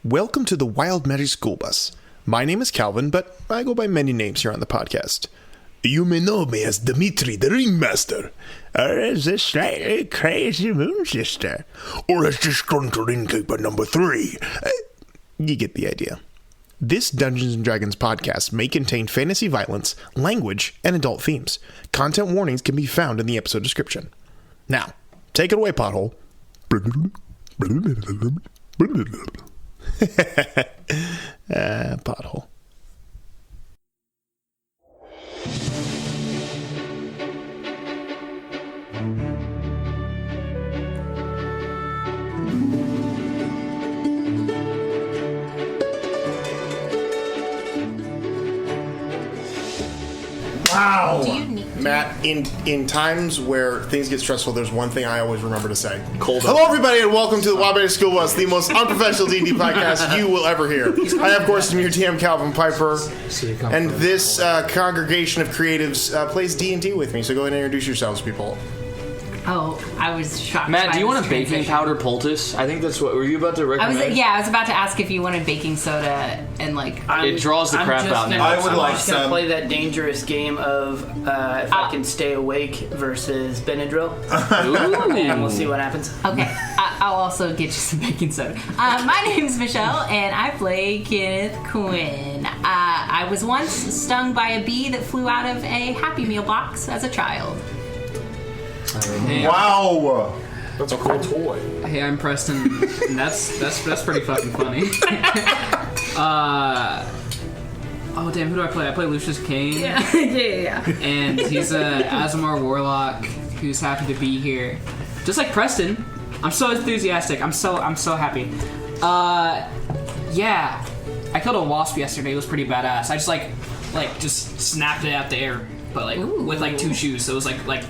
Welcome to the Wild Magic School Bus. My name is Calvin, but I go by many names here on the podcast. You may know me as Dimitri the Ringmaster, or as the slightly crazy Moon Sister, or as disgruntled innkeeper number 3. You get the idea. This Dungeons & Dragons podcast may contain fantasy violence, language, and adult themes. Content warnings can be found in the episode description. Now, take it away, Pothole. Pothole. Wow. Matt, in times where things get stressful, there's one thing I always remember to say. Hello, everybody, and welcome to the Wild Magic School Bus, the most unprofessional D&D podcast you will ever hear. I, of course, am your TM, Calvin Piper, and this congregation of creatives plays D&D with me, so go ahead and introduce yourselves, people. Oh, I was shocked. Matt, do you want a baking powder poultice? I think that's what. Were you about to recommend? I was about to ask if you wanted baking soda and it draws the crap out. I'm just gonna play that dangerous game of if I can stay awake versus Benadryl, and we'll see what happens. Okay, I'll also get you some baking soda. My name's Michelle, and I play Kenneth Quinn. I was once stung by a bee that flew out of a Happy Meal box as a child. Wow, that's a cool toy. Hey, I'm Preston. And that's pretty fucking funny. Oh damn, who do I play? I play Lucius Kane. Yeah. And he's a Azamar warlock who's happy to be here. Just like Preston, I'm so enthusiastic. I'm so happy. Yeah, I killed a wasp yesterday. It was pretty badass. I just snapped it out the air, but with 2 shoes. So it was like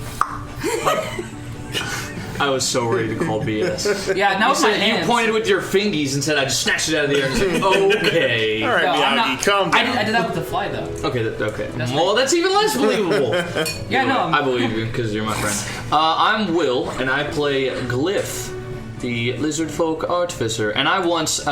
I was so ready to call BS. Yeah, now you pointed with your fingies and said I just snatched it out of the air. And like, okay. All right, Miyagi, calm down. I did that with the fly though. Okay. That's even less believable. I believe you because you're my friend. I'm Will, and I play Glyph, the lizard folk artificer, and I once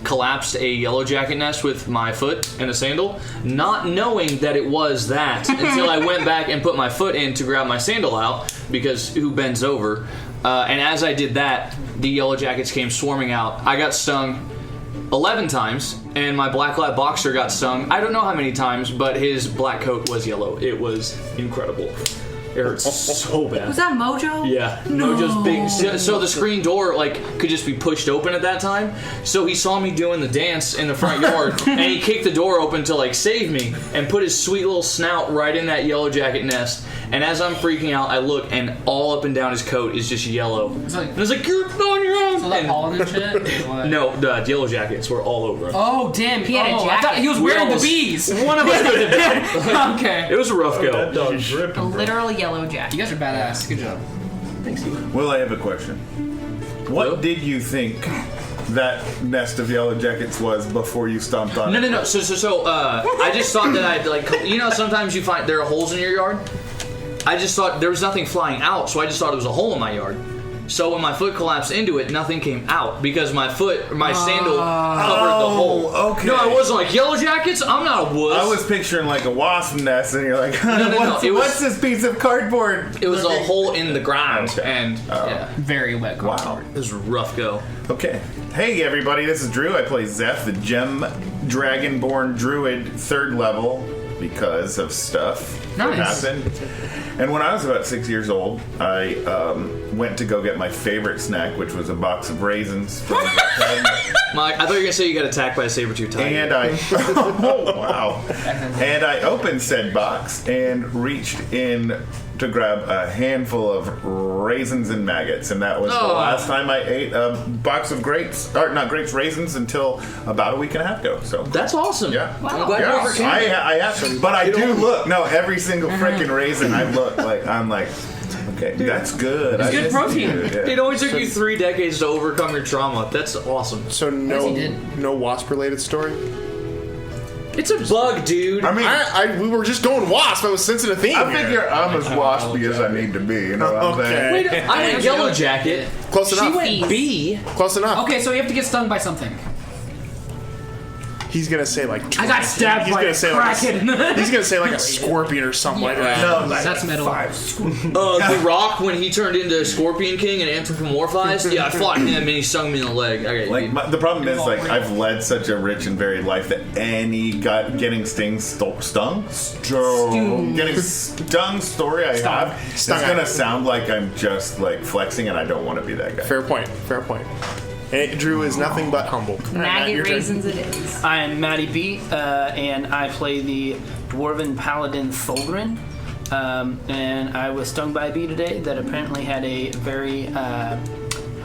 collapsed a yellow jacket nest with my foot in a sandal, not knowing that it was that until I went back and put my foot in to grab my sandal out, because who bends over? And as I did that, the yellow jackets came swarming out. I got stung 11 times, and my black lab boxer got stung. I don't know how many times, but his black coat was yellow. It was incredible. It hurts so bad. Was that Mojo? Yeah, Mojo's big. So the screen door could just be pushed open at that time. So he saw me doing the dance in the front yard, and he kicked the door open to save me, and put his sweet little snout right in that yellow jacket nest. And as I'm freaking out, I look, and all up and down his coat is just yellow. And I was like, "You're on your own." So that pollen and shit? No, the yellow jackets were all over him. Oh damn! He had a jacket. I thought he was wearing the bees. One of us did it. Okay. It was a rough go. That dog's dripping. A literal yellow jacket. You guys are badass. Good job. Thanks, you. Well, I have a question. What did you think that nest of yellow jackets was before you stomped on it? No. So, I just thought that I'd sometimes you find there are holes in your yard. I just thought there was nothing flying out, so I just thought it was a hole in my yard. So when my foot collapsed into it, nothing came out because my sandal covered the hole. Okay. No, I wasn't like yellow jackets. I'm not a wuss. I was picturing a wasp nest, and you're like, No. what's this piece of cardboard? It was a hole in the ground, Okay. and yeah, Very wet. Wow. it was a rough go. Okay. Hey, everybody, this is Drew. I play Zeph, the gem dragonborn druid, 3rd level, because of stuff that happened. And when I was about 6 years old, I went to go get my favorite snack, which was a box of raisins from Mike, I thought you were gonna say you got attacked by a saber-tooth tiger. And oh wow! And I opened said box and reached in to grab a handful of raisins and maggots, and that was the last time I ate a box of grapes, or not grapes, raisins, until about a week and a half ago. So that's awesome. Yeah, wow. I'm glad you overcame it. I have some, but I do look. No, every single freaking raisin I look like I'm like, okay, that's good. It's good protein. It only took you 3 decades to overcome your trauma. That's awesome. So no wasp-related story? It's a bug, dude. I mean, we were just going wasp. I was sensing a theme. I figure I'm as waspy as I need to be. You know what I'm saying? Wait, I went yellow jacket. Close enough. She went bee. Close enough. Okay, so you have to get stung by something. He's gonna say like. I got stabbed by a kraken. He's gonna say like a scorpion or something like that. No, That's metal. The Rock, when he turned into Scorpion King and anthropomorphized, I fought him and he stung me in the leg. Okay, Like the problem is, like, I've led such a rich and varied life that any getting getting stung story I have is gonna sound like I'm just like flexing, and I don't want to be that guy. Fair point. And Drew is nothing but humble. Maggot raisins it is. I am Matty B, and I play the Dwarven Paladin Thulgrin. And I was stung by a bee today that apparently had a very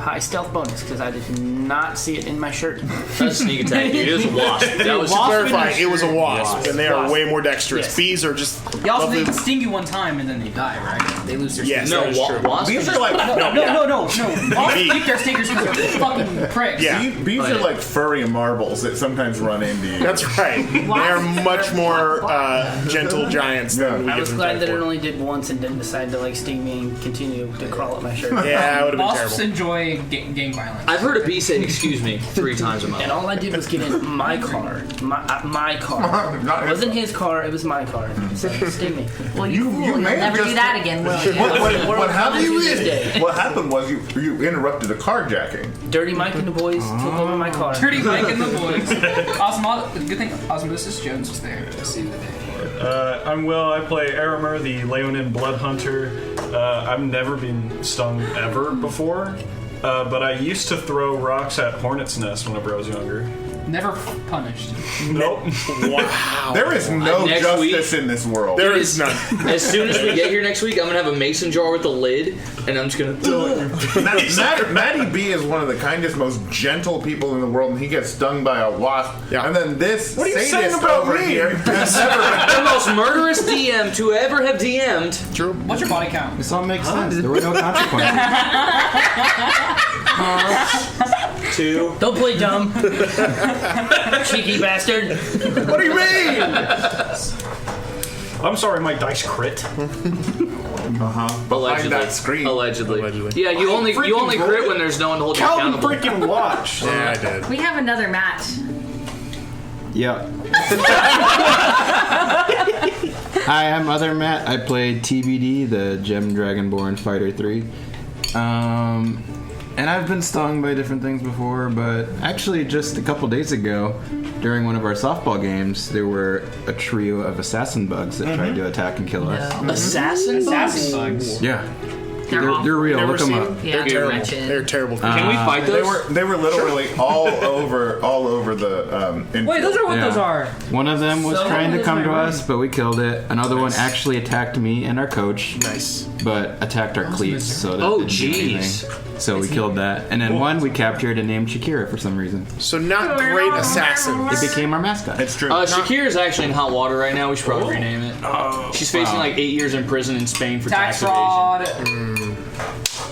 high stealth bonus because I did not see it in my shirt. That's a sneak attack, dude. It was a wasp. That was To clarify, it was a wasp, and they are Wasp. way more dexterous. Yes. Bees are just. They also lovely- they can sting you one time and then they die, right? They lose their Yes, stinkers. that is true. wasps. Bees are like No. Wasps keep their stinkers because they're fucking pricks. Yeah. bees are like furry marbles that sometimes run into you. That's right. They are much more gentle giants than we I give was them glad credit that it for. only did once and didn't decide to like sting me and continue to crawl up my shirt. Yeah, it would have been Wasps terrible. enjoy gang violence. I've heard a bee say "excuse me" 3 times in my And life. all I did was get in my car. My car. Not It wasn't his car, it was my car. So sting me. Well, you fool. You'll may have never do just- that again, will you? What happened? Tuesday. What happened was you interrupted a carjacking. Dirty Mike and the boys took over my car. Dirty Mike and the boys. Good thing Osmosis Jones was there to see the day. I'm Will. I play Aramer, the Leonin Blood Hunter. I've never been stung ever before, but I used to throw rocks at hornets' nests whenever I was younger. Never punished. Nope. Wow. There is no Next justice in this world. There is none. As soon as we get here next week, I'm gonna have a mason jar with a lid, and I'm just gonna throw it. Matty B is one of the kindest, most gentle people in the world, and he gets stung by a wasp. Yeah. And then this What are you sadist saying about over me? here has never. The most murderous DM to ever have DM'd. True. What's your body count? This all makes sense. There were no consequences. 2. Don't play dumb. Cheeky bastard. What do you mean? I'm sorry, my dice crit. Allegedly. that screen. Allegedly. Yeah, you only crit when there's no one to hold you Calvin accountable. freaking watch. Yeah, I did. We have another match. Yep. Hi, I'm Other Matt. I played TBD, the Gem Dragonborn Fighter 3. And I've been stung by different things before, but actually just a couple days ago, during one of our softball games, there were a trio of assassin bugs that tried to attack and kill us. Assassin bugs? Yeah. They're awful. They're real. Never Look them seen up. them? Yeah, They're terrible. wretched. They're terrible. Can we fight those? They were literally all over the. Wait, those are what Yeah. those are. One of them was So trying to is come my to room. us, but we killed it. Another one actually attacked me and our coach, Nice. but attacked our cleats, so that Oh, didn't do jeez. anything. So we killed that. And then one we captured and named Shakira for some reason. So not great assassins. It became our mascot. It's true. Shakira is actually in hot water right now. We should probably rename it. She's facing like 8 years in prison in Spain for Tax tax evasion. fraud.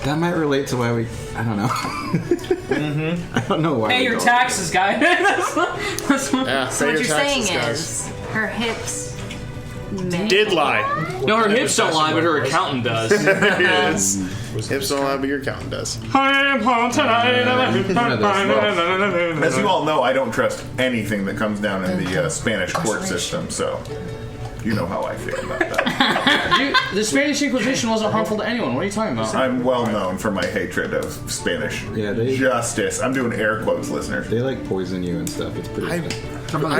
That might relate to why we. I don't know. I don't know why. Pay we your don't. taxes, guy. That's what- Yeah, So pay what your you're saying taxes, guys. is her hips may Did lie. No, her hips don't lie, but her accountant does. Yes. Hips don't lie, but your accountant does. As you all know, I don't trust anything that comes down in the Spanish court system, so you know how I feel about that. Dude, the Spanish Inquisition wasn't harmful to anyone. What are you talking about? I'm well known for my hatred of Spanish justice. I'm doing air quotes, listeners. They like poison you and stuff. It's pretty. bad.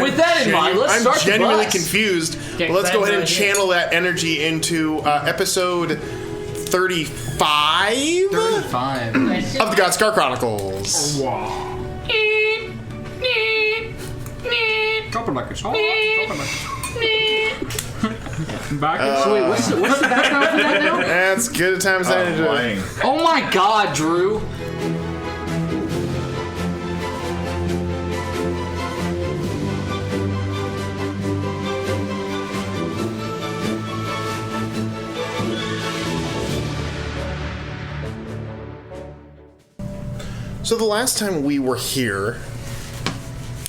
With that in mind, let's start I'm the genuinely bus. confused. But let's go ahead and channel that energy into episode 35 35. of the Godscar Chronicles. Drop it like it's hot. Drop it like Back So wait, what's the background for that now? That's good a time as any to Lying. Oh my God, Drew! So the last time we were here,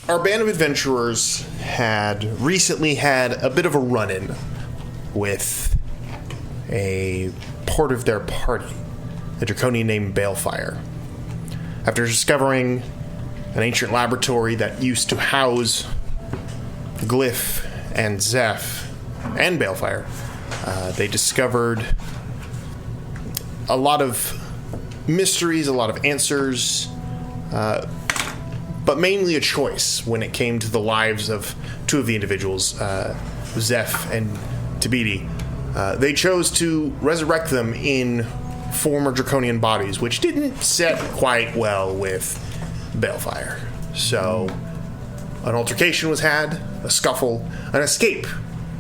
our band of adventurers had recently had a bit of a run-in with a part of their party, a draconian named Balefire. After discovering an ancient laboratory that used to house Glyph and Zeph and Balefire, they discovered a lot of mysteries, a lot of answers, but mainly a choice when it came to the lives of two of the individuals, Zeph and Tabidi. They chose to resurrect them in former draconian bodies, which didn't set quite well with Balefire. So an altercation was had, a scuffle, an escape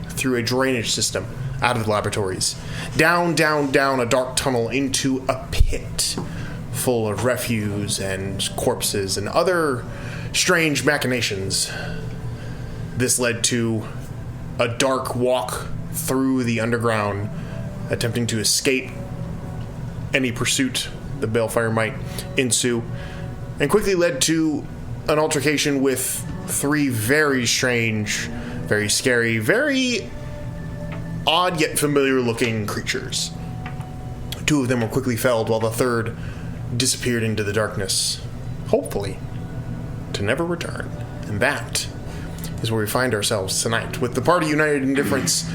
through a drainage system out of the laboratories. Down a dark tunnel into a pit full of refuse and corpses and other strange machinations. This led to a dark walk through the underground, attempting to escape any pursuit the Balefire might ensue, and quickly led to an altercation with three very strange, very scary, very odd yet familiar looking creatures. Two of them were quickly felled while the third disappeared into the darkness, hopefully to never return. And that is where we find ourselves tonight, with the party united in difference,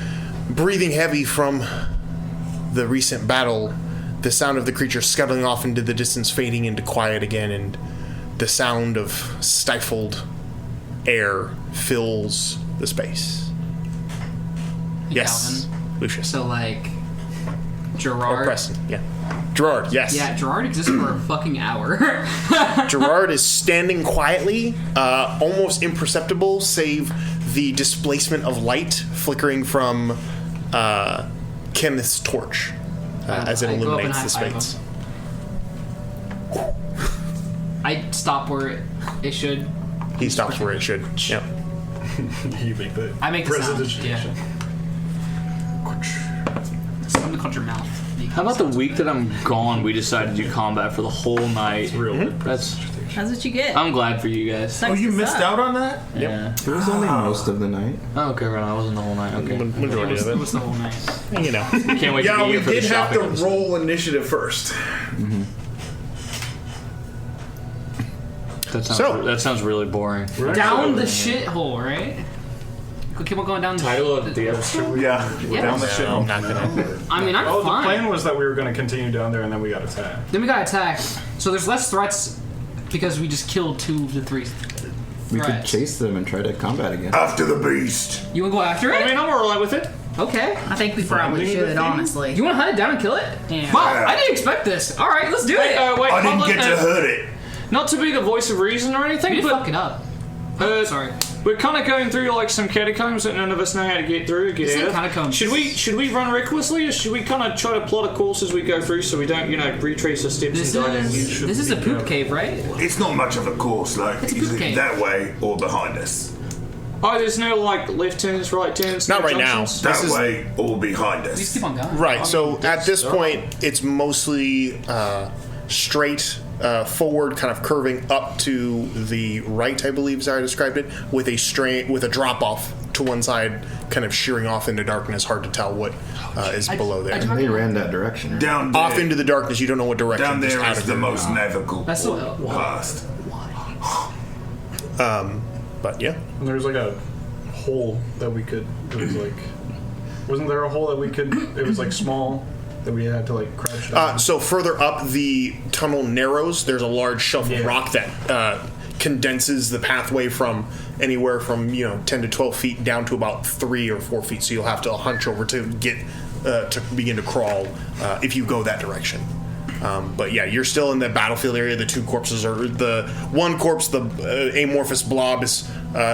breathing heavy from the recent battle, the sound of the creature scuttling off into the distance fading into quiet again, and the sound of stifled air fills the space. Hey, Yes, Calvin. Lucius. So, like, Or Gerard. Preston, yeah. Gerard, yes. Yeah, Gerard exists for a fucking hour. Gerard is standing quietly, almost imperceptible, save the displacement of light flickering from Kenneth's torch as it I go up and illuminates the high-five space. I stop where it should. He stops where it should. Yep. You make the I make the sound. presentation. Something called your mouth. How about the week that I'm gone, we decided to do combat for the whole night? Real That's. That's what you get. I'm glad for you guys. Oh, you missed out on that? Yeah. It was only most of the night. Oh, okay, right. I wasn't the whole night. Okay. Majority of It it. was the whole night. You know. Can't wait to Yeah, be we here for the did have shopping to episode. roll initiative first. That sounds really boring. Down the shithole, right? Keep on going down the Title of the episode. Yeah, we're down the shit. I'm not gonna. I mean, I'm Oh, the fine. plan was that we were going to continue down there and then we got attacked. Then we got attacked. So there's less threats because we just killed two of the three. We could threats. chase them and try to combat again. After the beast. You want to go after it? I mean, I'm alright with it. Okay. I think we probably Finding the should, thing? honestly. You want to hunt it down and kill it? Yeah. Wow, I didn't expect this. All right, let's do Wait, it. wait, I didn't hold get on, to hurt it. Not to be the voice of reason or anything, You didn't but fuck it up. Sorry. we're kind of going through like some catacombs that none of us know how to get through. Get This out ain't of. catacombs. Should we run recklessly, or should we kind of try to plot a course as we go through, so we don't retrace the steps This and die down? is a poop cave, right? It's not much of a course, like, It's a is boot it camp. that way or behind us? Oh, there's no like left turns, right turns. Not no right now. junctions? That This is- way or behind Just us? keep on going. Right, so at this point, it's mostly straight forward, kind of curving up to the right, I believe is how I described it, with a drop off to one side, kind of shearing off into darkness. Hard to tell what is below there. They ran that direction. Down there. Off into the darkness, you don't know what direction. Down just there out is of the your- most navigable That's the- past. But yeah, And there was like a hole that we could. It was like. Wasn't there a hole that we could. It was like small that we had to like crouch down? so further up the tunnel narrows. There's a large shelf of Yeah. rock that condenses the pathway from anywhere from 10 to 12 feet down to about 3 or 4 feet. So you'll have to hunch over to get to begin to crawl if you go that direction. But yeah, you're still in the battlefield area. The two corpses are the one corpse, the amorphous blob, is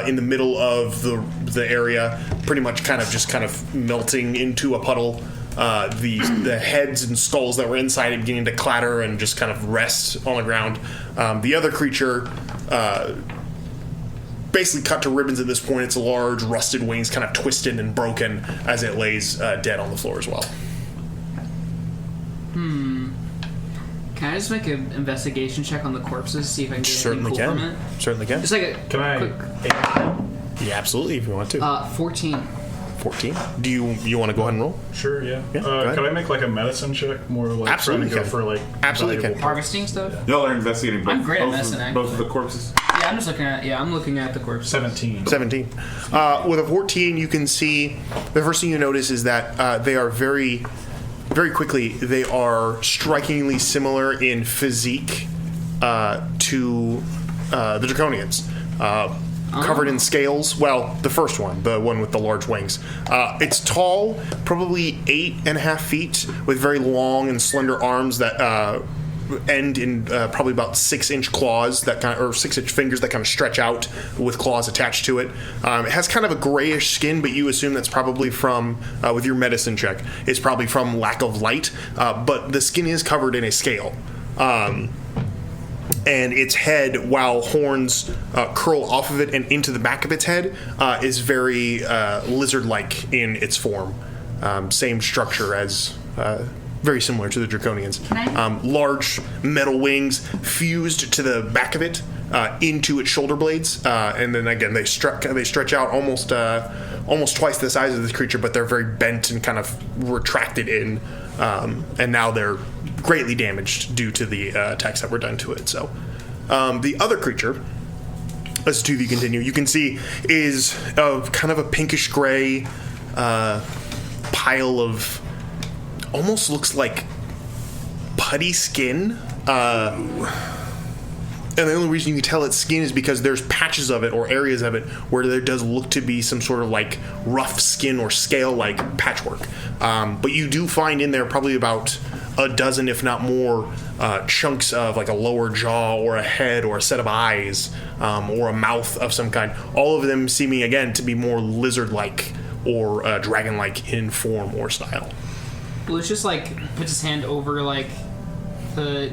in the middle of the area, pretty much kind of melting into a puddle. The heads and skulls that were inside it beginning to clatter and just kind of rest on the ground. The other creature, basically cut to ribbons at this point. Its large rusted wings kind of twisted and broken as it lays dead on the floor as well. Can I just make an investigation check on the corpses, see if I can get Certainly anything cool can. from it? Certainly can. Just like a Can I? quick Yeah, absolutely, if you want to. 14. 14. Do you want to go ahead and roll? Sure, yeah. go ahead. Could I make like a medicine check? More like Absolutely trying to go can. for like Absolutely valuable can. Harvesting stuff? Y'all are investigating both, I'm great at both, medicine, of, both of the corpses. Yeah, I'm just looking at. Yeah, I'm looking at the corpse. 17. 17. With a 14, you can see the first thing you notice is that they are very, very quickly. They are strikingly similar in physique to the Draconians. Covered in scales. Well, the first one, the one with the large wings. It's tall, probably 8.5 feet, with very long and slender arms that end in probably about 6-inch claws that kind of, or 6-inch fingers that kind of stretch out with claws attached to it. It has kind of a grayish skin, but you assume that's probably from, with your medicine check, it's probably from lack of light. But the skin is covered in a scale. And its head, while horns curl off of it and into the back of its head, is very lizard-like in its form. Same structure as, very similar to the Draconians. Large metal wings fused to the back of it into its shoulder blades, and then again they stretch out almost twice the size of this creature, but they're very bent and kind of retracted in, and now they're greatly damaged due to the attacks that were done to it. So the other creature, as to the continue, you can see is kind of a pinkish gray pile of almost looks like putty skin. And the only reason you can tell it's skin is because there's patches of it or areas of it where there does look to be some sort of like rough skin or scale-like patchwork. But you do find in there probably about a dozen, if not more, chunks of like a lower jaw or a head or a set of eyes or a mouth of some kind. All of them seeming, again, to be more lizard-like or dragon-like in form or style. Well, it's just like puts his hand over like the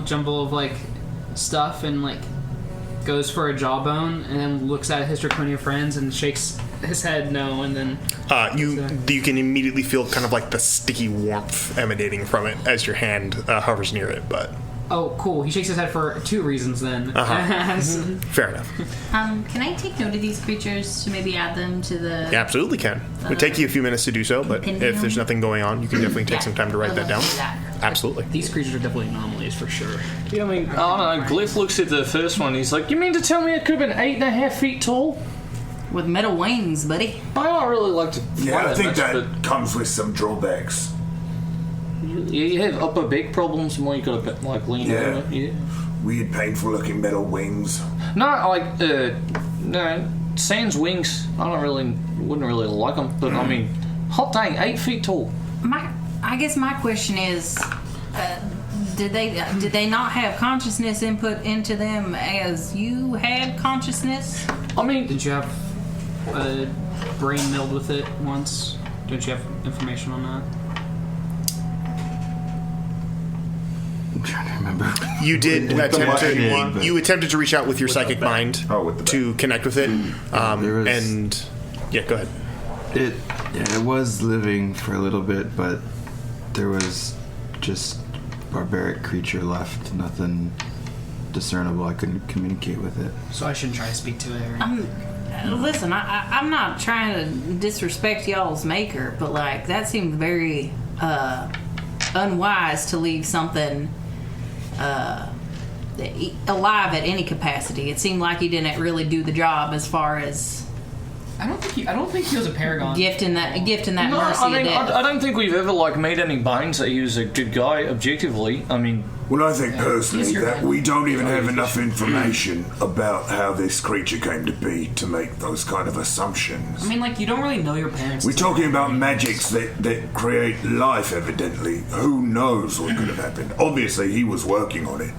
jumble of like stuff and like goes for a jawbone and then looks at his Draconia friends and shakes his head no, and then you can immediately feel kind of like the sticky warmth emanating from it as your hand hovers near it. But oh, cool. He shakes his head for 2 reasons then. Fair enough. Can I take note of these creatures to maybe add them to the... You absolutely can. It would take you a few minutes to do so, but if there's nothing going on, you can definitely take some time to write that down. Absolutely. These creatures are definitely anomalies for sure. Yeah, I mean, I don't know. Glyph looks at the first one. He's like, "You mean to tell me it could have been 8.5 feet tall?" With metal wings, buddy. I don't really like to fly Yeah, I think much, that comes with some drawbacks. You have upper back problems more. You got to like lean over. Yeah. Weird, painful-looking metal wings. No, like no, sans wings. Wouldn't really like them. But I mean, hot dang, 8 feet tall. I guess my question is, did they not have consciousness input into them as you had consciousness? I mean, Did you have a brain milled with it once? Don't you have information on that? I'm trying to remember. You did attempted to reach out with your psychic mind to connect with it, and yeah, go ahead. It was living for a little bit, but there was just barbaric creature left. Nothing discernible. I couldn't communicate with it. So I shouldn't try to speak to it. Or... Listen, I'm not trying to disrespect y'all's maker, but like that seemed very unwise to leave something alive at any capacity. It seemed like he didn't really do the job as far as I don't think he was a paragon. Gifting that mercy. I don't think we've ever made any bones that he was a good guy objectively. I mean, well, I think personally that we don't even have enough information about how this creature came to be to make those kind of assumptions. I mean, you don't really know your parents. We're talking about magics that create life, evidently. Who knows what could have happened? Obviously, he was working on it.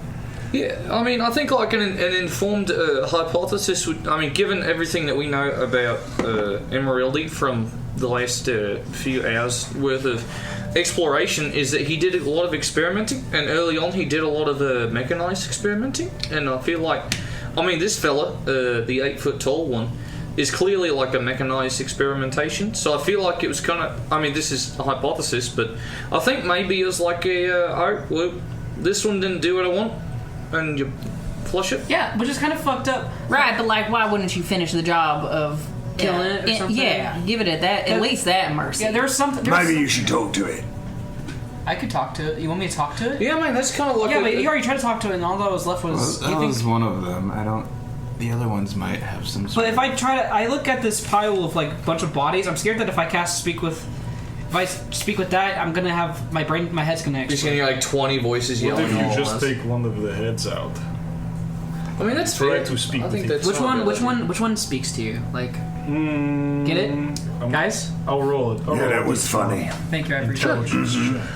Yeah, I mean, I think an informed hypothesis would... I mean, given everything that we know about Emeraldi from the last few hours worth of exploration, is that he did a lot of experimenting, and early on he did a lot of mechanized experimenting, and I feel like... I mean, this fella, the 8-foot-tall one, is clearly a mechanized experimentation, so I feel like it was kind of... I mean, this is a hypothesis, but I think maybe it was this one didn't do what I want, and you flush it. Yeah, which is kind of fucked up. Right, but why wouldn't you finish the job of killing it or something? Yeah, give it at least that mercy. Yeah, there's something. Maybe you should talk to it. I could talk to it. You want me to talk to it? Yeah, man, that's kind of like. Yeah, but you already tried to talk to it, and all that was left was. Well, that you was think, one of them. I don't. The other ones might have some. but if I try to, I look at this pile of like bunch of bodies. I'm scared that if I cast speak with that, I'm gonna have my head's gonna You're just explode. gonna hear like 20 voices What yelling if you all at just once. take one of the heads out? I mean, that's Try fair. to speak I think with that's Which not one? bad. Which one speaks to you? Like, get it, guys? I'll roll it. Yeah, that was funny. Thank you. I appreciate it. Intelligence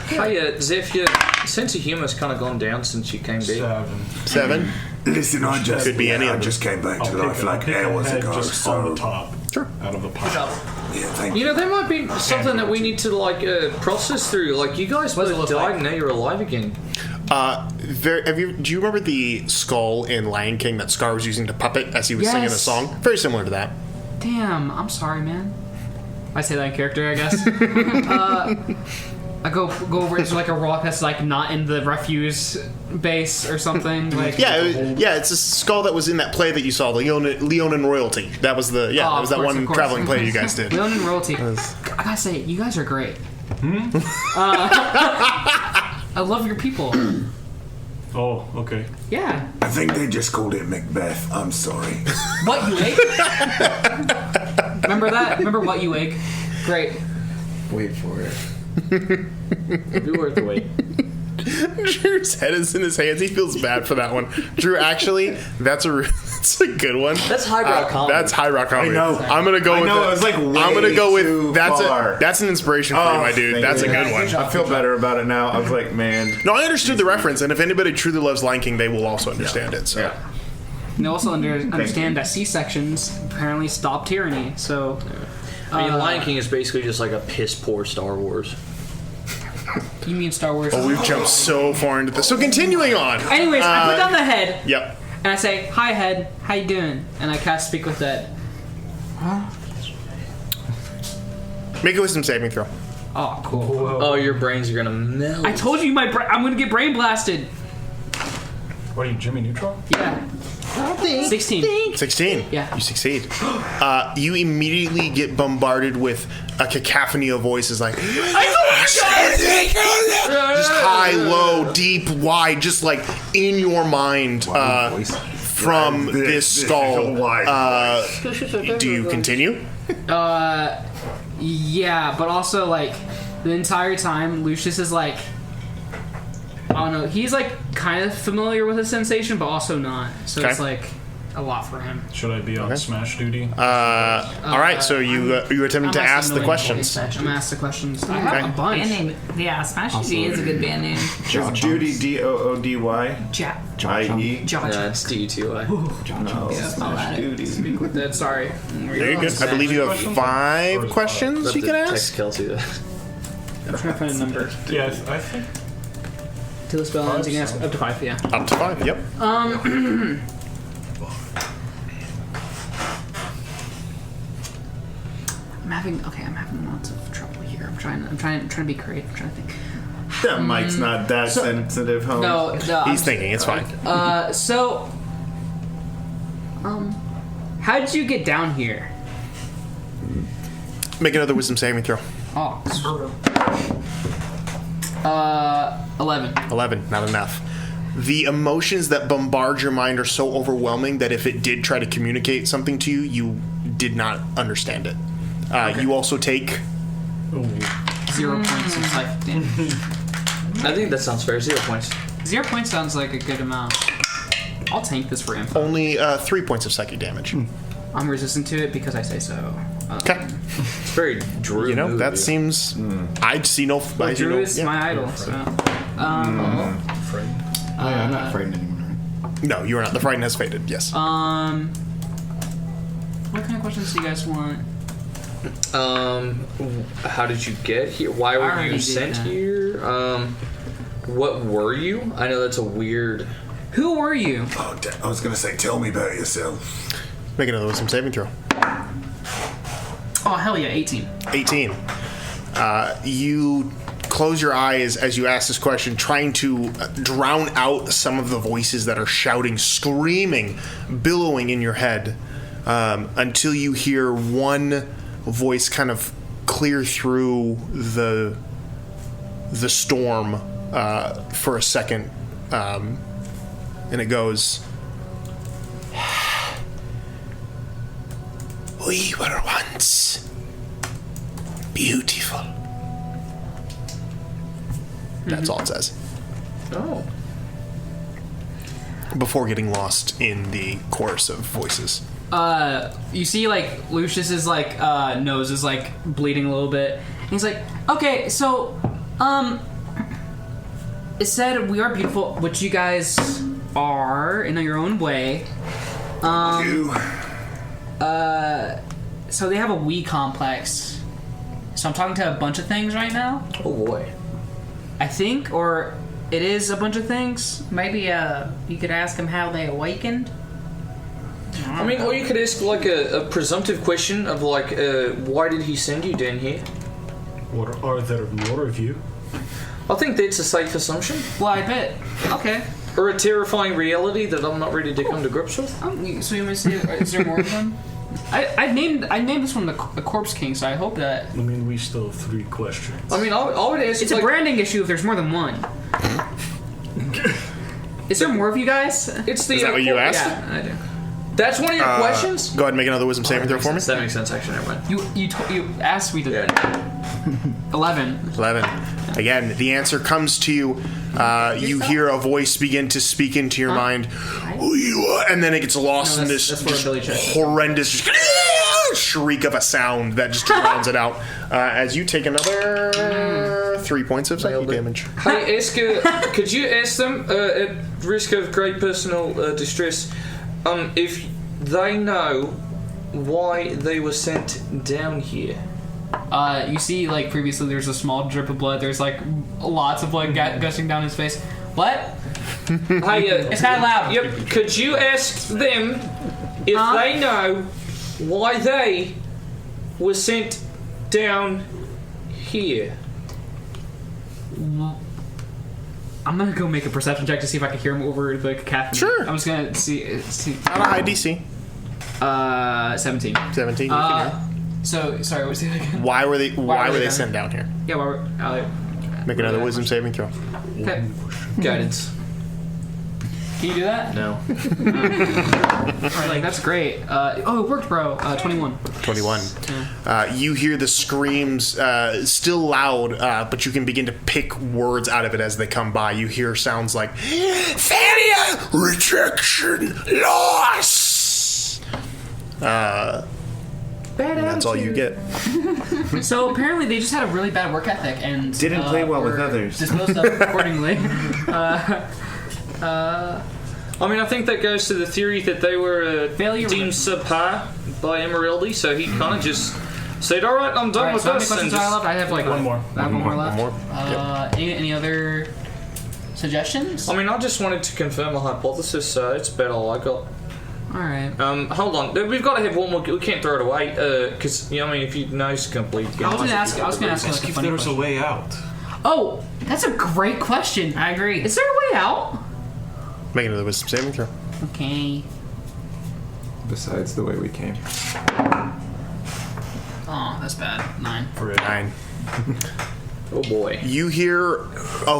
check. Hey, Zeph, your sense of humor's kind of gone down since you came back. 7. Listen, I just Could be any I of just came back I'll to life like pick a hours head ago. just on So the top. Sure. Out of the pile. yeah, thank You you. know, there might be something that we need to like process through. Like, you guys What does it both look died like? and now you're alive again. Do you remember the skull in Lion King that Scar was using to puppet as he was singing the Yes. song? Very similar to that. Damn, I'm sorry, man. I say that in character, I guess. I go over to like a rock that's like not in the refuse base or something. Like Yeah, it's a skull that was in that play that you saw, the Leon and Royalty. That was the that was that of one course. traveling play you guys did. Leon and Royalty. I gotta say, you guys are great. I love your people. Oh, okay. Yeah. I think they just called it Macbeth. I'm sorry. What you egg? Remember that? Remember what you egg? Great. Wait for it. It'd be worth the wait. Drew's head is in his hands. He feels bad for that one. Drew, actually, that's a good one. That's highbrow comedy. That's highbrow comedy. I know. I'm gonna go I with know, that. it was, like, I'm way gonna go too with far. that's an inspiration for you, my dude. thank That's you. a good one. I feel better about it now. I was like, man. No, I understood the reference, and if anybody truly loves Lion King, they will also understand it. So. Yeah. And they also understand that C-sections apparently stop tyranny. So I mean, Lion King is basically just like a piss poor Star Wars. you mean Star Wars? Oh, we've jumped so far into this. So continuing on. Anyways, I put down the head. Yep. And I say, "Hi, head. How you doing?" And I cast Speak with Dead. Make a wisdom saving throw. Oh, cool. Oh, your brains are gonna melt. I told you I'm gonna get brain blasted. What are you, Jimmy Neutron? Yeah. 16. 16. Yeah. You succeed. You immediately get bombarded with a cacophony of voices like just high, low, deep, wide, just like in your mind from This this is skull. a wide Do you continue? Yeah, but also like the entire time Lucius is like, I don't know, he's like kind of familiar with the sensation, but also not. So it's Okay. like a lot for him. Should I be on smash duty? All right, so you attempting to ask the questions. I'm gonna ask the questions. I have a Band bunch. name. Yeah, Smash Duty is a good band name. Is Duty Doody? Jack. I-E? Yeah, it's D-U-T-Y. No. Spell that. Duty. Speak with Dead, sorry. Very good. I believe you have 5 questions you can Text ask. Kelsey that. I'm trying to find a number. Yeah, I think. Till the spell ends, you can ask up to 5, yeah. Up to 5. Yep. I'm having lots of trouble here. I'm trying to be creative. I'm trying to think. That mic's not that sensitive, Holmes. No, He's thinking. It's fine. So, how did you get down here? Make another wisdom saving throw. Oh, 11. 11, not enough. The emotions that bombard your mind are so overwhelming that if it did try to communicate something to you, you did not understand it. You also take 0 points of psychic damage. I think that sounds fair. 0 points. 0 points sounds like a good amount. I'll tank this for info. only 3 points of psychic damage. I'm resistant to it because I say so. Okay. It's very Drew. You know, move, that dude. seems... I see no... I see Drew no is my idol, so. I'm not frightened anymore. Right? No, you are not. The frighten has faded, yes. What kind of questions do you guys want? How did you get here? Why I were already you did sent that. here? What were you? I know that's a weird. Who were you? Oh, I was gonna say, tell me about yourself. Make another wisdom saving throw. Oh, hell yeah, 18. 18. You close your eyes as you ask this question, trying to drown out some of the voices that are shouting, screaming, billowing in your head. until you hear one voice kind of clear through the storm for a second, and it goes, "We were once beautiful." That's all it says. Oh. Before getting lost in the chorus of voices. You see, like, Lucius's, like, nose is, like, bleeding a little bit. And he's like, okay, so, it said we are beautiful, which you guys are in your own way. So they have a we complex. So I'm talking to a bunch of things right now. Oh boy. I think, or it is a bunch of things. Maybe you could ask them how they awakened. I mean, or you could ask like a presumptive question of like, why did he send you down here? What are there more of you? I think that's a safe assumption. Well, I bet. Okay. Or a terrifying reality that I'm not ready to come to grips with. So you want me to say, is there more of them? I named this one the Corpse King, so I hope that... I mean, we still have 3 questions. I mean, I would ask... It's like, a branding issue if there's more than one. Is there more of you guys? It's the... Is that what you asked? Yeah, I do. That's one of your questions? Go ahead and make another wisdom saving throw for me. That makes sense, actually. Never mind. You asked me to... Yeah. 11. 11. Again, the answer comes to you. You hear a voice begin to speak into your mind. And then it gets lost in this horrendous shriek of a sound that just drowns it out. As you take another 3 points of psychic damage. Hey, Esker, could you ask them, at risk of great personal distress, if they know why they were sent down here? You see, like, previously there's a small drip of blood. There's, like, lots of blood gushing down his face. What? Hey, it's kind of loud. Yep. Could you ask them if they know why they were sent down here? I'm gonna go make a perception check to see if I can hear him over the cacophony. Sure. I'm just gonna see. Not a high DC. 17. 17. You can hear. So sorry, what's it again? Why were they sent down here? Yeah, why were... Make another wisdom saving throw. Okay. Guidance. Can you do that? No. Like, that's great. It worked, bro. 21. 21. You hear the screams still loud, but you can begin to pick words out of it as they come by. You hear sounds like failure, rejection, loss. That's all you get. So apparently they just had a really bad work ethic and Didn't play well with others. Disposed of accordingly. I mean, I think that goes to the theory that they were Failure deemed subpar by Emeraldi, so he kind of just said, "All right, I'm done with so how many this." questions And do I just, left? I have like One more. I have one more left. One more. Any other suggestions? I mean, I just wanted to confirm a hypothesis, so it's about all I got. All right. Hold on, we've got to have one more. We can't throw it away, because I mean, if you know it's complete. I was gonna ask like, Ask a if funny there's a question. way out. Oh, that's a great question. I agree. Is there a way out? Make another wisdom saving throw. Okay. Besides the way we came. Oh, that's bad. 9. 9. Oh boy. You hear a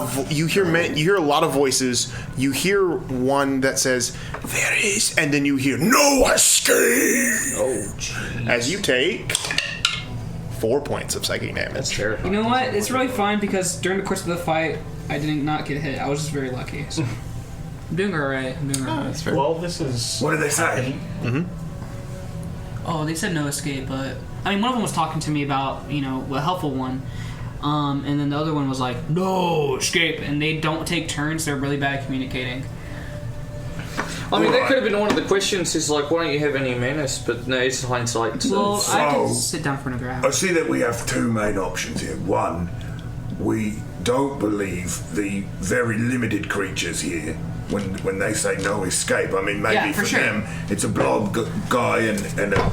lot of voices. You hear one that says there is, and then you hear no escape. Oh, jeez. As you take 4 points of psychic damage. That's terrifying. You know what? It's really fine because during the course of the fight, I didn't not get hit. I was just very lucky. So. I'm doing alright. That's fair. Well, this is... What did they say? Oh, they said no escape, but I mean, one of them was talking to me about, you know, a helpful one, and then the other one was like, no escape, and they don't take turns. They're really bad at communicating. I mean, that could have been one of the questions. Is like, why don't you have any manners? But no, it's hindsight. So. Well, I can sit down for another I hour. see that we have 2 main options here. One, we don't believe the very limited creatures here when they say no escape. I mean, maybe Yeah, for for sure. them it's a blob guy and a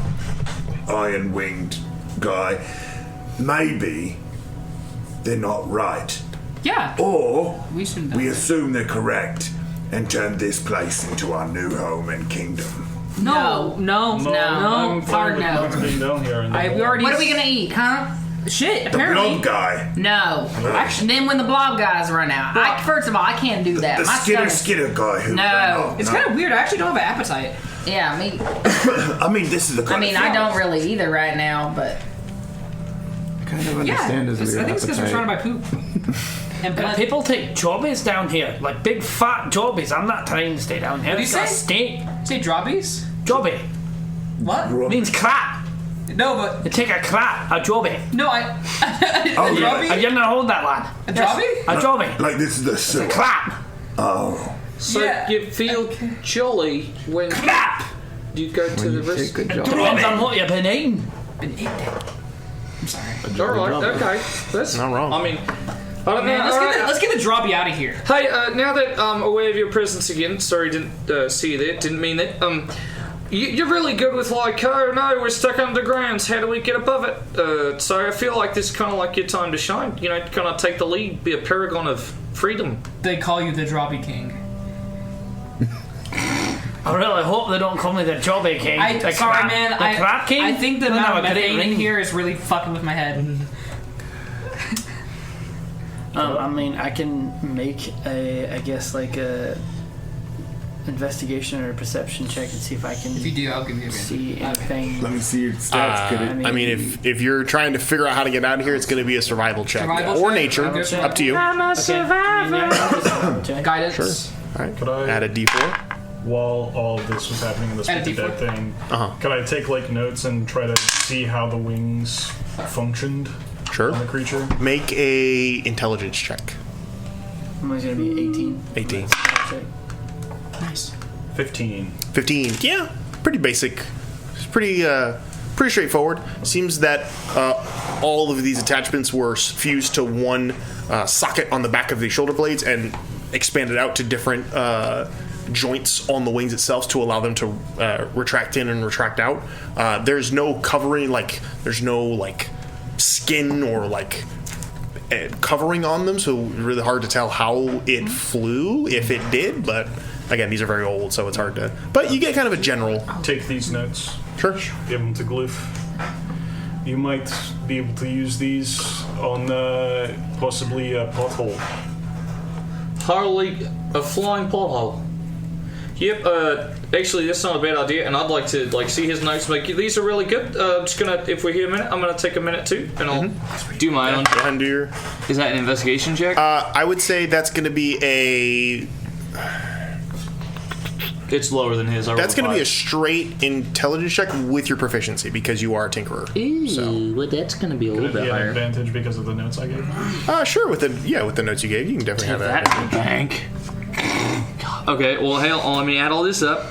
iron-winged guy. Maybe they're not right. Yeah. Or We shouldn't we know. assume they're correct and turn this place into our new home and kingdom. No. I'm fine Hard with no. what's being done here. We already. What are we gonna eat, huh? Shit. The Apparently. blob guy. No. And then when the blob guys run out, first of all, I can't do that. The My stomach's- skitter guy who No. ran off. It's kind of weird. I actually don't have an appetite. Yeah, me. I mean, this is the kind I mean, of I don't really either right now, but I kind of Yeah. understand his I weird think it's because we're appetite. trying to buy poop. And blood. People take jobbies down here, like big fat jobbies. I'm not trying to stay down here. What do you It's got say? steak. Say droppies? Jobby What? means crap. No, but You take a crap, a jobby. no, I. Oh, a yeah. droppy? Have you never heard that, lad? A droppy? A jobby. Like this is the It's a sewer. crap. Oh. So Yeah. you feel jolly when Crap. you go to the Take rest. good job. Depends on what you've been eating. I'm sorry. All right, okay, that's Not wrong. I mean, I don't know. Man, let's get the droppy out of here. Hey, now that I'm aware of your presence again, sorry, didn't see you there, didn't mean that. You're really good with like, oh no, we're stuck underground. How do we get above it? So I feel like this is kind of like your time to shine. You know, kind of take the lead, be a paragon of freedom. They call you the droppy king. I really hope they don't call me the jobby king. The Sorry, crap- man. The crap king. I think the Don't have amount a of great methane in ring. here is really fucking with my head. I mean, I can make I guess like a investigation or a perception check and see if I can If you do, I'll give you a see anything. Let me see your stats. Could it? I mean, if you're trying to figure out how to get out of here, it's going to be a survival check Survival or check? nature. Okay. Up to you. I'm a survivor. Guidance. Sure. All right. Could I, Add a D4. while all of this was happening in this Add a with the D4. dead thing, Uh-huh. could I take like notes and try to see how the wings functioned on the Sure. creature? Make a intelligence check. Mine's gonna be 18. 18. Nice. 15. 15. Yeah, pretty basic. It's pretty straightforward. Seems that all of these attachments were fused to one socket on the back of the shoulder blades and expanded out to different joints on the wings itself to allow them to retract in and retract out. There's no covering, like there's no like skin or like covering on them, so really hard to tell how it flew, if it did, but again, these are very old, so it's hard to, but you get kind of a general. Take these notes, Sure. give them to Glyph. You might be able to use these on possibly a pothole. Harley, a flying pothole. Yep. Actually, that's not a bad idea, and I'd like to like see his notes. Like these are really good. I'm just gonna, if we're here a minute, I'm gonna take a minute too, and I'll do my own. Go ahead and do your. Is that an investigation check? I would say that's going to be a. It's lower than his. That's going to be a straight intelligence check with your proficiency because you are a tinkerer. Ooh, well, that's gonna be a little Could it bit be an higher. advantage because of the notes I gave? Sure. With the notes you gave, you can definitely have That that. in the bank. Okay, well, hell, let me add all this up.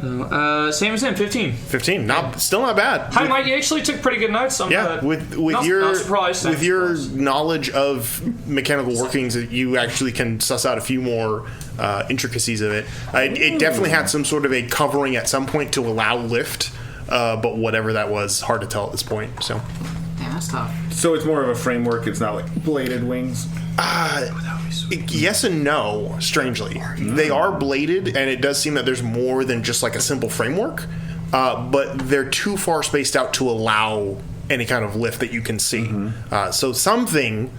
Same as him, 15. 15. Still not bad. Hi, Mike. You actually took pretty good notes. I'm Yeah, with not your surprised, with your surprised. knowledge of mechanical workings, you actually can suss out a few more intricacies of it. It definitely had some sort of a covering at some point to allow lift, but whatever that was, hard to tell at this point. So, Yeah, that's tough. So it's more of a framework. It's not like bladed wings. yes and no. Strangely, they are bladed, and it does seem that there's more than just like a simple framework. But they're too far spaced out to allow any kind of lift that you can see. So something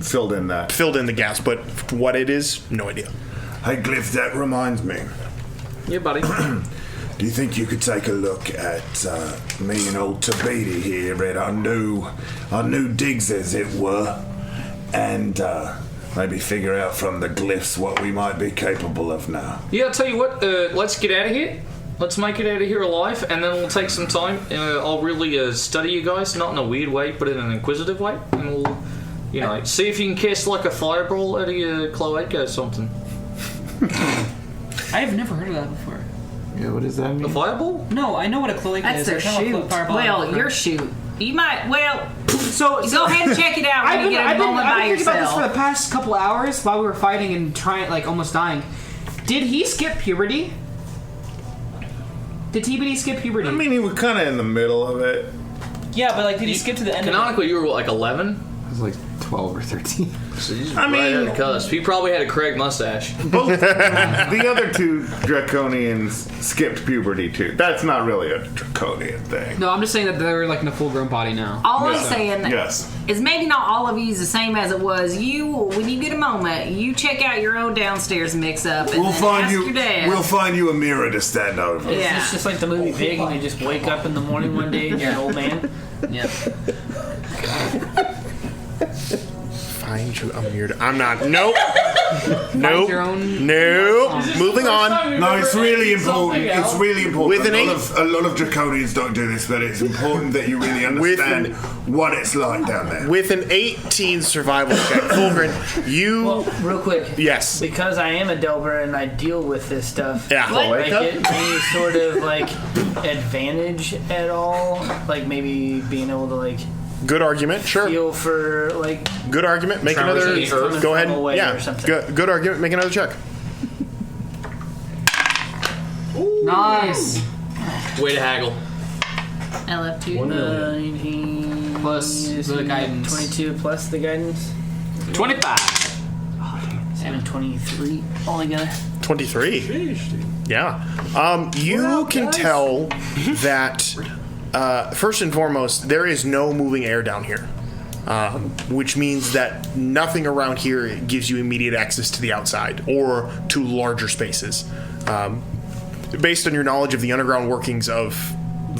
Filled in that. filled in the gaps, but what it is, no idea. Hey, Glyph, that reminds me. Yeah, buddy. Do you think you could take a look at me and old Tabidi here at our new digs, as it were, and maybe figure out from the glyphs what we might be capable of now? Yeah, I'll tell you what. Let's get out of here. Let's make it out of here alive, and then we'll take some time. I'll really study you guys, not in a weird way, but in an inquisitive way, and we'll, see if you can cast like a fireball out of your cloaca or something. I have never heard of that before. Yeah, what does that mean? A fireball? No, I know what a cloaca That's is. their I know what shoot. fireball Well, is. your shoot. You might. Well, So go ahead and check it out when you get a moment by thinking about this yourself. for the past couple hours while we were fighting and trying, like, almost dying. Did he skip puberty? Did TBD skip puberty? I mean, he was kind of in the middle of it. yeah, but like, did he skip to the end? Canonically, you were like 11. I was like 12 or 13. So he's right at the cusp. He probably had a Craig mustache. Both the other two draconians skipped puberty too. That's not really a draconian thing. No, I'm just saying that they're like in a full-grown body now. All I'm saying Yes. is maybe not all of you is the same as it was. When you get a moment, you check out your own downstairs mix-up and We'll then find ask you. your dad. We'll find you a mirror to stand over. Yeah. It's just like the movie Pig, and you just wake up in the morning one day and you're an old man. Yeah. Find you a mirror. I'm not. Nope. Nope. your own- Nope. Moving on. No, it's really important. It's really important. With an a lot of draconians don't do this, but it's important that you really understand what it's like down there. With an 18 survival check, Fulgrin, you. Well, real quick. Yes. Because I am a Delver and I deal with this stuff. Yeah. Do I get any sort of like advantage at all? Like maybe being able to like Good argument. Sure. feel for like Good argument. Make another. Traversing the earth. Go ahead. from away Yeah. or something. Good argument. Make another check. Nice. Way to haggle. I left you. 19 Plus the guidance. 22 plus the guidance. 25. 23 altogether. 23. Yeah. You can tell that, first and foremost, there is no moving air down here, which means that nothing around here gives you immediate access to the outside or to larger spaces. Based on your knowledge of the underground workings of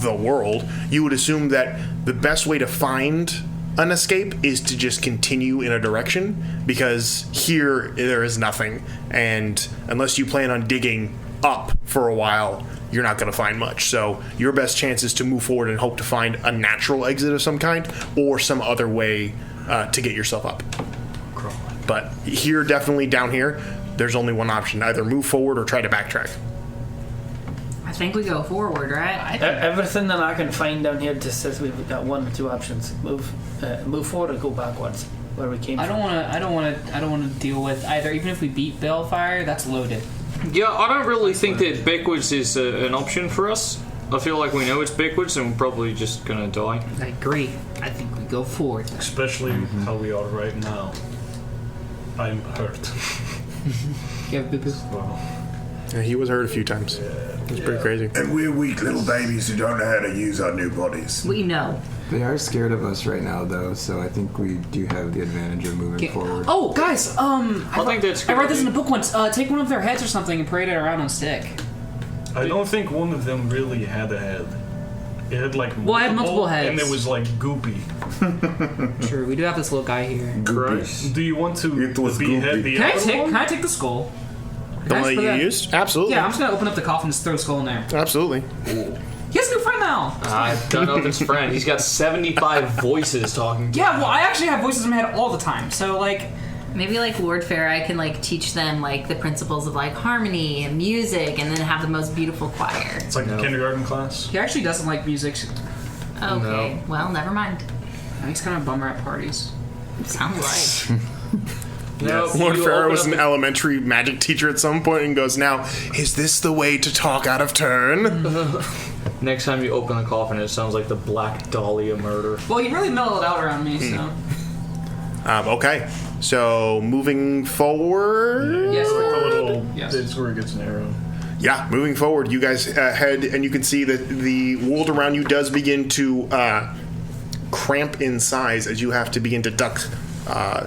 the world, you would assume that the best way to find an escape is to just continue in a direction, because here there is nothing, and unless you plan on digging up for a while, you're not going to find much. So your best chance is to move forward and hope to find a natural exit of some kind or some other way to get yourself up. But here, definitely down here, there's only one option: either move forward or try to backtrack. I think we go forward, right? Everything that I can find down here just says we've got one or two options: move forward or go backwards, where we came I from. don't want to deal with either. Even if we beat Balefire, that's loaded. Yeah, I don't really think that backwards is an option for us. I feel like we know it's backwards and we're probably just gonna die. I agree. I think we go forward. Especially how we are right now. I'm hurt. You have boo-boo? Well, Yeah, he was hurt a few times. It was pretty crazy. And we're weak little babies who don't know how to use our new bodies. We know. They are scared of us right now, though, so I think we do have the advantage of moving forward. Oh, guys, I think that's. I read this in a book once. Take one of their heads or something and parade it around on a stick. I don't think one of them really had a head. It had like Well, I had multiple heads. and it was like goopy. Sure, we do have this little guy here. Do you want to It was behead goopy. the Can I other take? one? Can I take the skull? The Can I one that put you that- used? Absolutely. Yeah, I'm just gonna open up the coffin and just throw the skull in there. Absolutely. He has a new friend now. I don't know if it's friend. He's got 75 voices talking to Yeah, well, I actually have voices in my head all the time. So like, Maybe like Lord Fair, I can like teach them like the principles of like harmony and music, and then have the most beautiful choir. It's like a kindergarten class. he actually doesn't like music. Okay, well, never mind. He's kind of a bummer at parties. Sounds like. No, Lord you Farrah open was up an the- elementary magic teacher at some point and goes, "Now, is this the way to talk out of turn?" Next time you open the coffin, it sounds like the Black Dahlia murder. Well, he really mellowed out around me, so. Okay, so moving forward. Yes, Like the little, Yes. it's where it gets narrow. Yeah, moving forward, you guys head, and you can see that the world around you does begin to cramp in size as you have to begin to duck.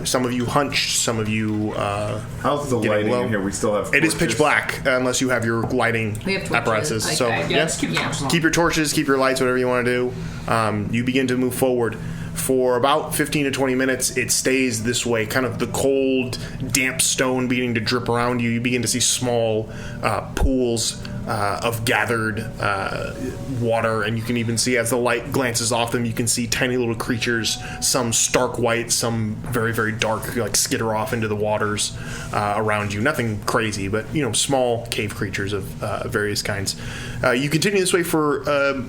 Some of you hunched, some of you. How's the Getting lighting low. in here? We still have. It is pitch torches. black unless you have your lighting We have torches. apparatuses. Okay. So Yeah, Yeah, just keep the torches on. keep your torches, keep your lights, whatever you want to do. You begin to move forward. For about 15 to 20 minutes, it stays this way, kind of the cold, damp stone beginning to drip around you. You begin to see small pools of gathered water, and you can even see, as the light glances off them, you can see tiny little creatures, some stark white, some very, very dark, like skitter off into the waters around you. Nothing crazy, but, you know, small cave creatures of various kinds. You continue this way for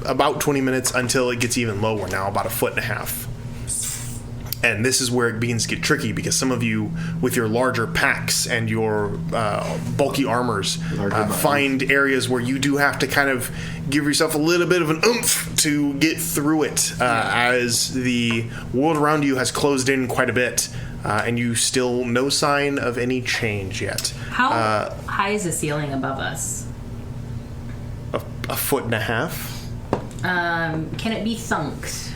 about 20 minutes until it gets even lower now, about 1.5 feet. And this is where it begins to get tricky, because some of you, with your larger packs and your bulky armors, find areas where you do have to kind of give yourself a little bit of an oomph to get through it, as the world around you has closed in quite a bit. and you still no sign of any change yet. How high is the ceiling above us? A foot and a half. Can it be thunked?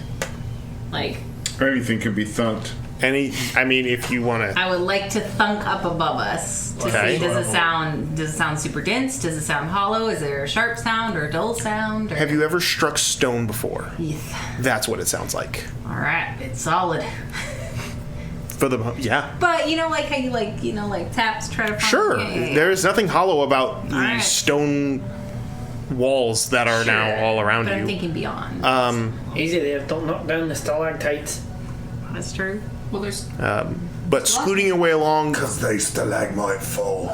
Like, Anything could be thunked. If you want to. I would like to thunk up above us to Okay. see. Does it sound super dense? Does it sound hollow? Is there a sharp sound or a dull sound? Or... Have you ever struck stone before? Yes. That's what it sounds like. All right, it's solid. Yeah. But like how you taps try to find. Sure. Yeah. There's nothing hollow about these right. stone walls that are now all around But you. I'm thinking beyond. Easy there, don't knock down the stalactites. That's true. Well, there's But scooting your way along. Because they stalagmite fall.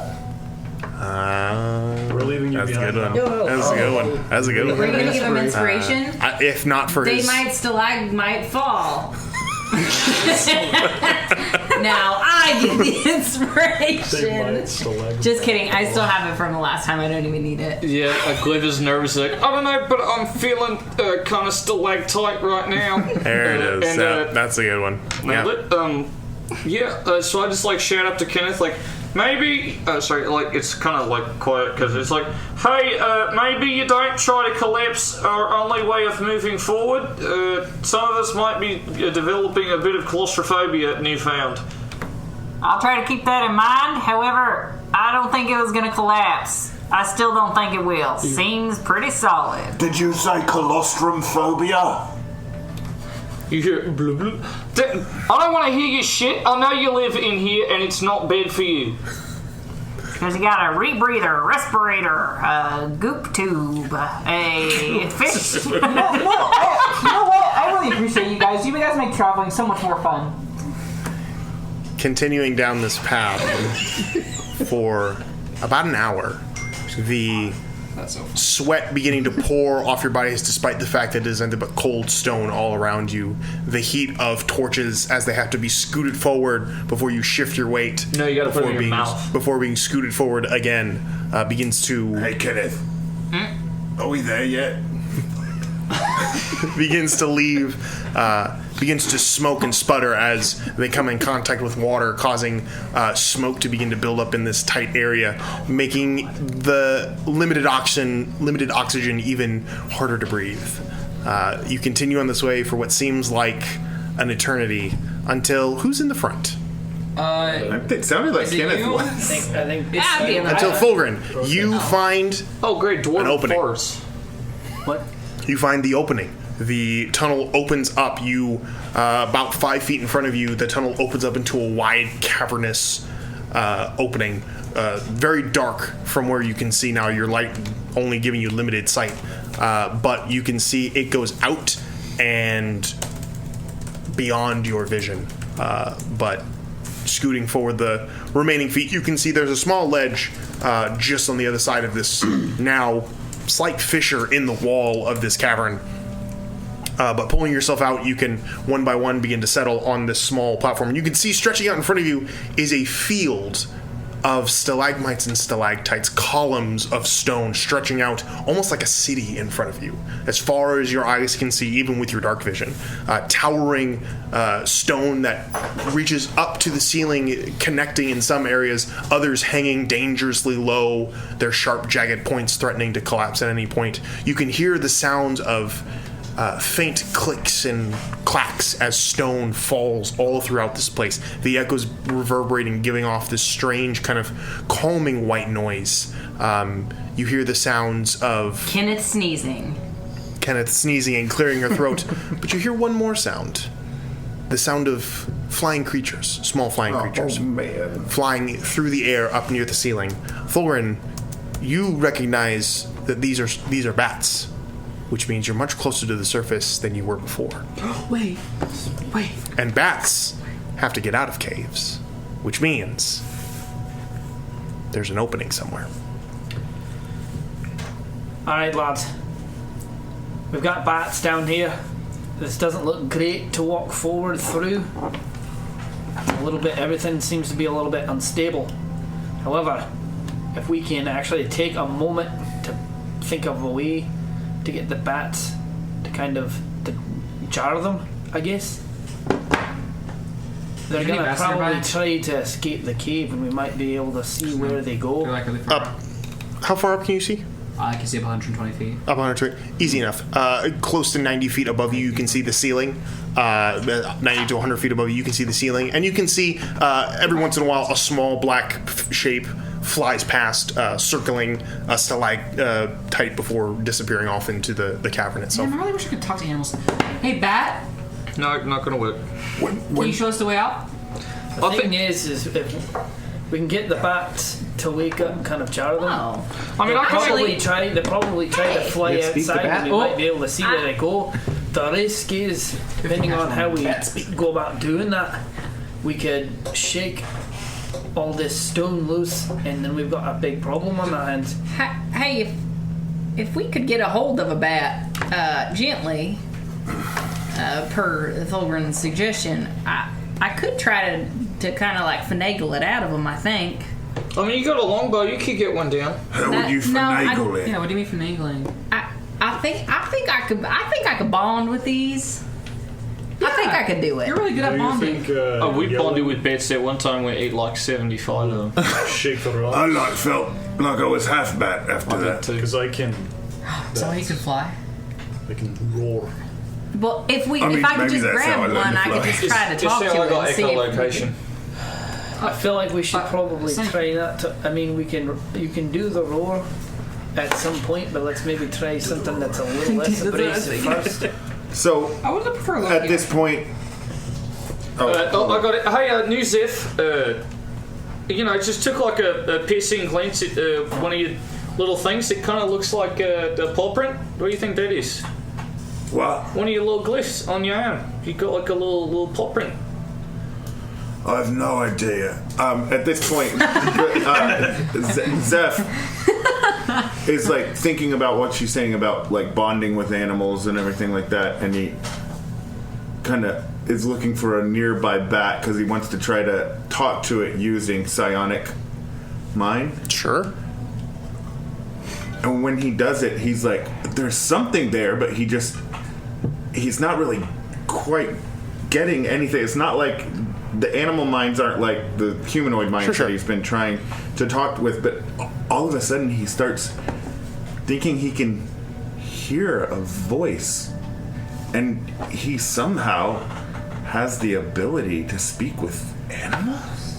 We're leaving you That's a behind. good one. now. That's a good one. That's a good We're one. gonna give him inspiration. If not for They his. might stalagmite fall. Now I get the inspiration. Just kidding. I still have it from the last time. I don't even need it. Yeah, Glyph is nervous. Like, I don't know, but I'm feeling kind of stalactite right now. There it is. And, That's a good one. Yeah. So I just shout up to Kenneth, maybe. It's kind of quiet because it's hey, maybe you don't try to collapse our only way of moving forward. Some of us might be developing a bit of claustrophobia at Newfound. I'll try to keep that in mind. However, I don't think it was going to collapse. I still don't think it will. Seems pretty solid. Did you say colostrophobia? You hear blue blue. I don't want to hear your shit. I know you live in here and it's not bad for you. Because you got a rebreather, a respirator, a goop tube, a fish. you know what? I really appreciate you guys. You guys make traveling so much more fun. Continuing down this path for about an hour, the sweat beginning to pour off your bodies despite the fact that it is nothing but cold stone all around you. The heat of torches as they have to be scooted forward before you shift your weight. No, you gotta put it in your mouth. Before being scooted forward again, begins to... Hey, Kenneth. Are we there yet? begins to leave, begins to smoke and sputter as they come in contact with water, causing smoke to begin to build up in this tight area, making the limited oxygen even harder to breathe. You continue on this way for what seems like an eternity until who's in the front? It sounded like Kenneth you? was. I think Until Fulgrin, you find Oh, great, dwarf an opening. force. What? You find the opening. The tunnel opens up. You, about 5 feet in front of you, the tunnel opens up into a wide, cavernous opening. Very dark from where you can see now. Your light only giving you limited sight. But you can see it goes out and beyond your vision. But scooting forward the remaining feet, you can see there's a small ledge just on the other side of this now slight fissure in the wall of this cavern. But pulling yourself out, you can one by one begin to settle on this small platform. And you can see stretching out in front of you is a field of stalagmites and stalactites, columns of stone stretching out almost like a city in front of you, as far as your eyes can see, even with your dark vision. Towering stone that reaches up to the ceiling, connecting in some areas, others hanging dangerously low, their sharp, jagged points threatening to collapse at any point. You can hear the sounds of faint clicks and clacks as stone falls all throughout this place. The echoes reverberating, giving off this strange kind of calming white noise. You hear the sounds of Kenneth sneezing and clearing her throat. But you hear one more sound. The sound of flying creatures, small flying creatures, Man. flying through the air up near the ceiling. Fulgrin, you recognize that these are bats, which means you're much closer to the surface than you were before. Wait. And bats have to get out of caves, which means there's an opening somewhere. Alright, lads. We've got bats down here. This doesn't look great to walk forward through. Everything seems to be a little bit unstable. However, if we can actually take a moment to think of a way to get the bats to kind of to jar them, I guess. They're going to probably try to escape the cave, and we might be able to see where they go. Up. How far up can you see? I can see up 120 feet. Up 120. Easy enough. Close to 90 feet above you, you can see the ceiling. 90 to 100 feet above you, you can see the ceiling. And you can see, every once in a while, a small black shape flies past, circling a stalactite before disappearing off into the cavern itself. Man, I really wish I could talk to animals. Hey, Bat? No, not going to work. Can you show us the way out? The thing is if we can get the bats to wake up and kind of jar them. Oh. I mean, They probably try to fly outside, and we might be able to see where they go. The risk is, depending on how we go about doing that, we could shake all this stone loose, and then we've got a big problem on our hands. Hey, if we could get a hold of a bat gently, per Thulgrin's suggestion, I could try to kind of like finagle it out of him, I think. I mean, you got a longbow. You could get one down. How would you finagle it? Yeah, what do you mean finagling? I think I could bond with these. I think I could do it. You're really good at bonding. We bonded with bats that one time. We ate like 75 of them. Shake the rock. I felt like I was half bat after that. Because I can. So he could fly. I can roar. Well, if I maybe could just that's how I grab learned one, to I could fly. just try to Just talk say to I it got and see if we echolocation. I feel like we should probably try that. You can do the roar at some point, but let's maybe try something that's a little less abrasive first. So, I would prefer at this point... I got it. Hey, new Zeph. Just took like a piercing glance at one of your little things. It kind of looks like a paw print. What do you think that is? What? One of your little glyphs on your arm. You got like a little paw print. I have no idea. At this point, Zeph is like thinking about what she's saying about like bonding with animals and everything like that, and he kind of is looking for a nearby bat because he wants to try to talk to it using psionic mind. Sure. And when he does it, he's like, there's something there, but he's not really quite getting anything. It's not like the animal minds aren't like the humanoid minds Sure. that he's been trying to talk with, but all of a sudden he starts thinking he can hear a voice, and he somehow has the ability to speak with animals.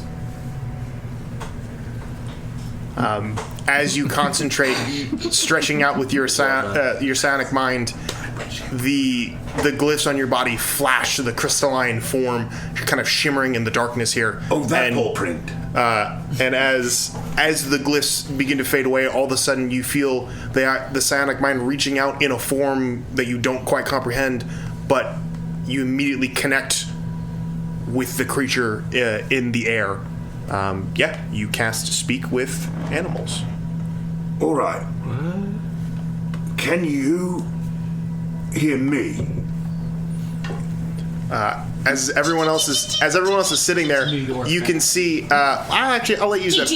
As you concentrate, stretching out with your psionic mind, the glyphs on your body flash to the crystalline form, kind of shimmering in the darkness here. Oh, that paw print. And as the glyphs begin to fade away, all of a sudden you feel the psionic mind reaching out in a form that you don't quite comprehend, but you immediately connect with the creature in the air. You cast Speak with Animals. All right. Can you hear me? As everyone else is sitting there, you can see. I'll let you use that.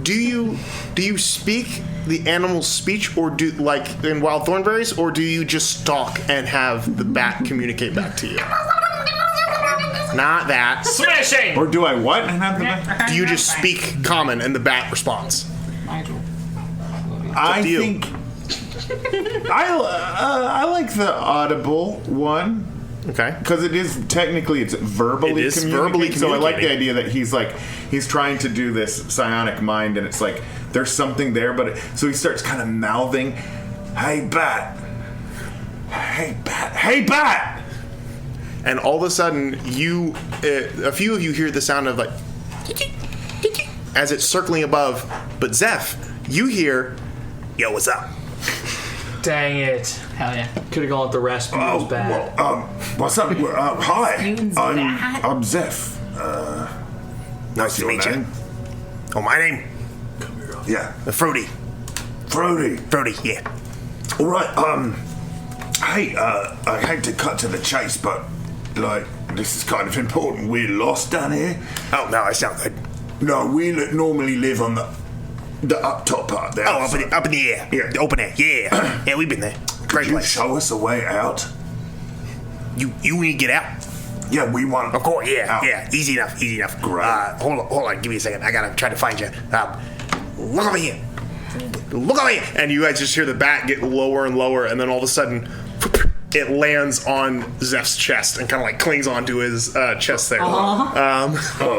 Do you speak the animal's speech, or do like in Wild Thornberries, or do you just stalk and have the bat communicate back to you? Not that. Smashing! Or do I what? And have the bat? Do you just speak common and the bat responds? I think I like the audible one. Okay. Because it's verbally communicating. So I like the idea that he's trying to do this psionic mind, and it's like there's something there, so he starts kind of mouthing, "Hey bat, hey bat, hey bat," and all of a sudden a few of you hear the sound of like as it's circling above, but Zeph, you hear, "Yo, what's up?" Dang it. Hell yeah. Could have gone with the Rasputin's bat. What's up? Hi, Rasputin's bat? I'm Zeph. Nice to meet you. Oh, my name? Yeah, Frody. Frody. Frody, yeah. All right. Hey, I hate to cut to the chase, but like this is kind of important. We're lost down here. Oh, no, I sound good. No, we normally live on the up top part there. Oh, up in the air. Yeah. The open air. Yeah. Yeah, we've been there. Could Great you place. show us a way out? You need to get out. Yeah, we want. Of course, yeah, out. yeah. Easy enough. Great. Hold on. Give me a second. I gotta try to find you. Look over here. And you guys just hear the bat get lower and lower, and then all of a sudden, it lands on Zeph's chest and kind of like clings onto his chest there.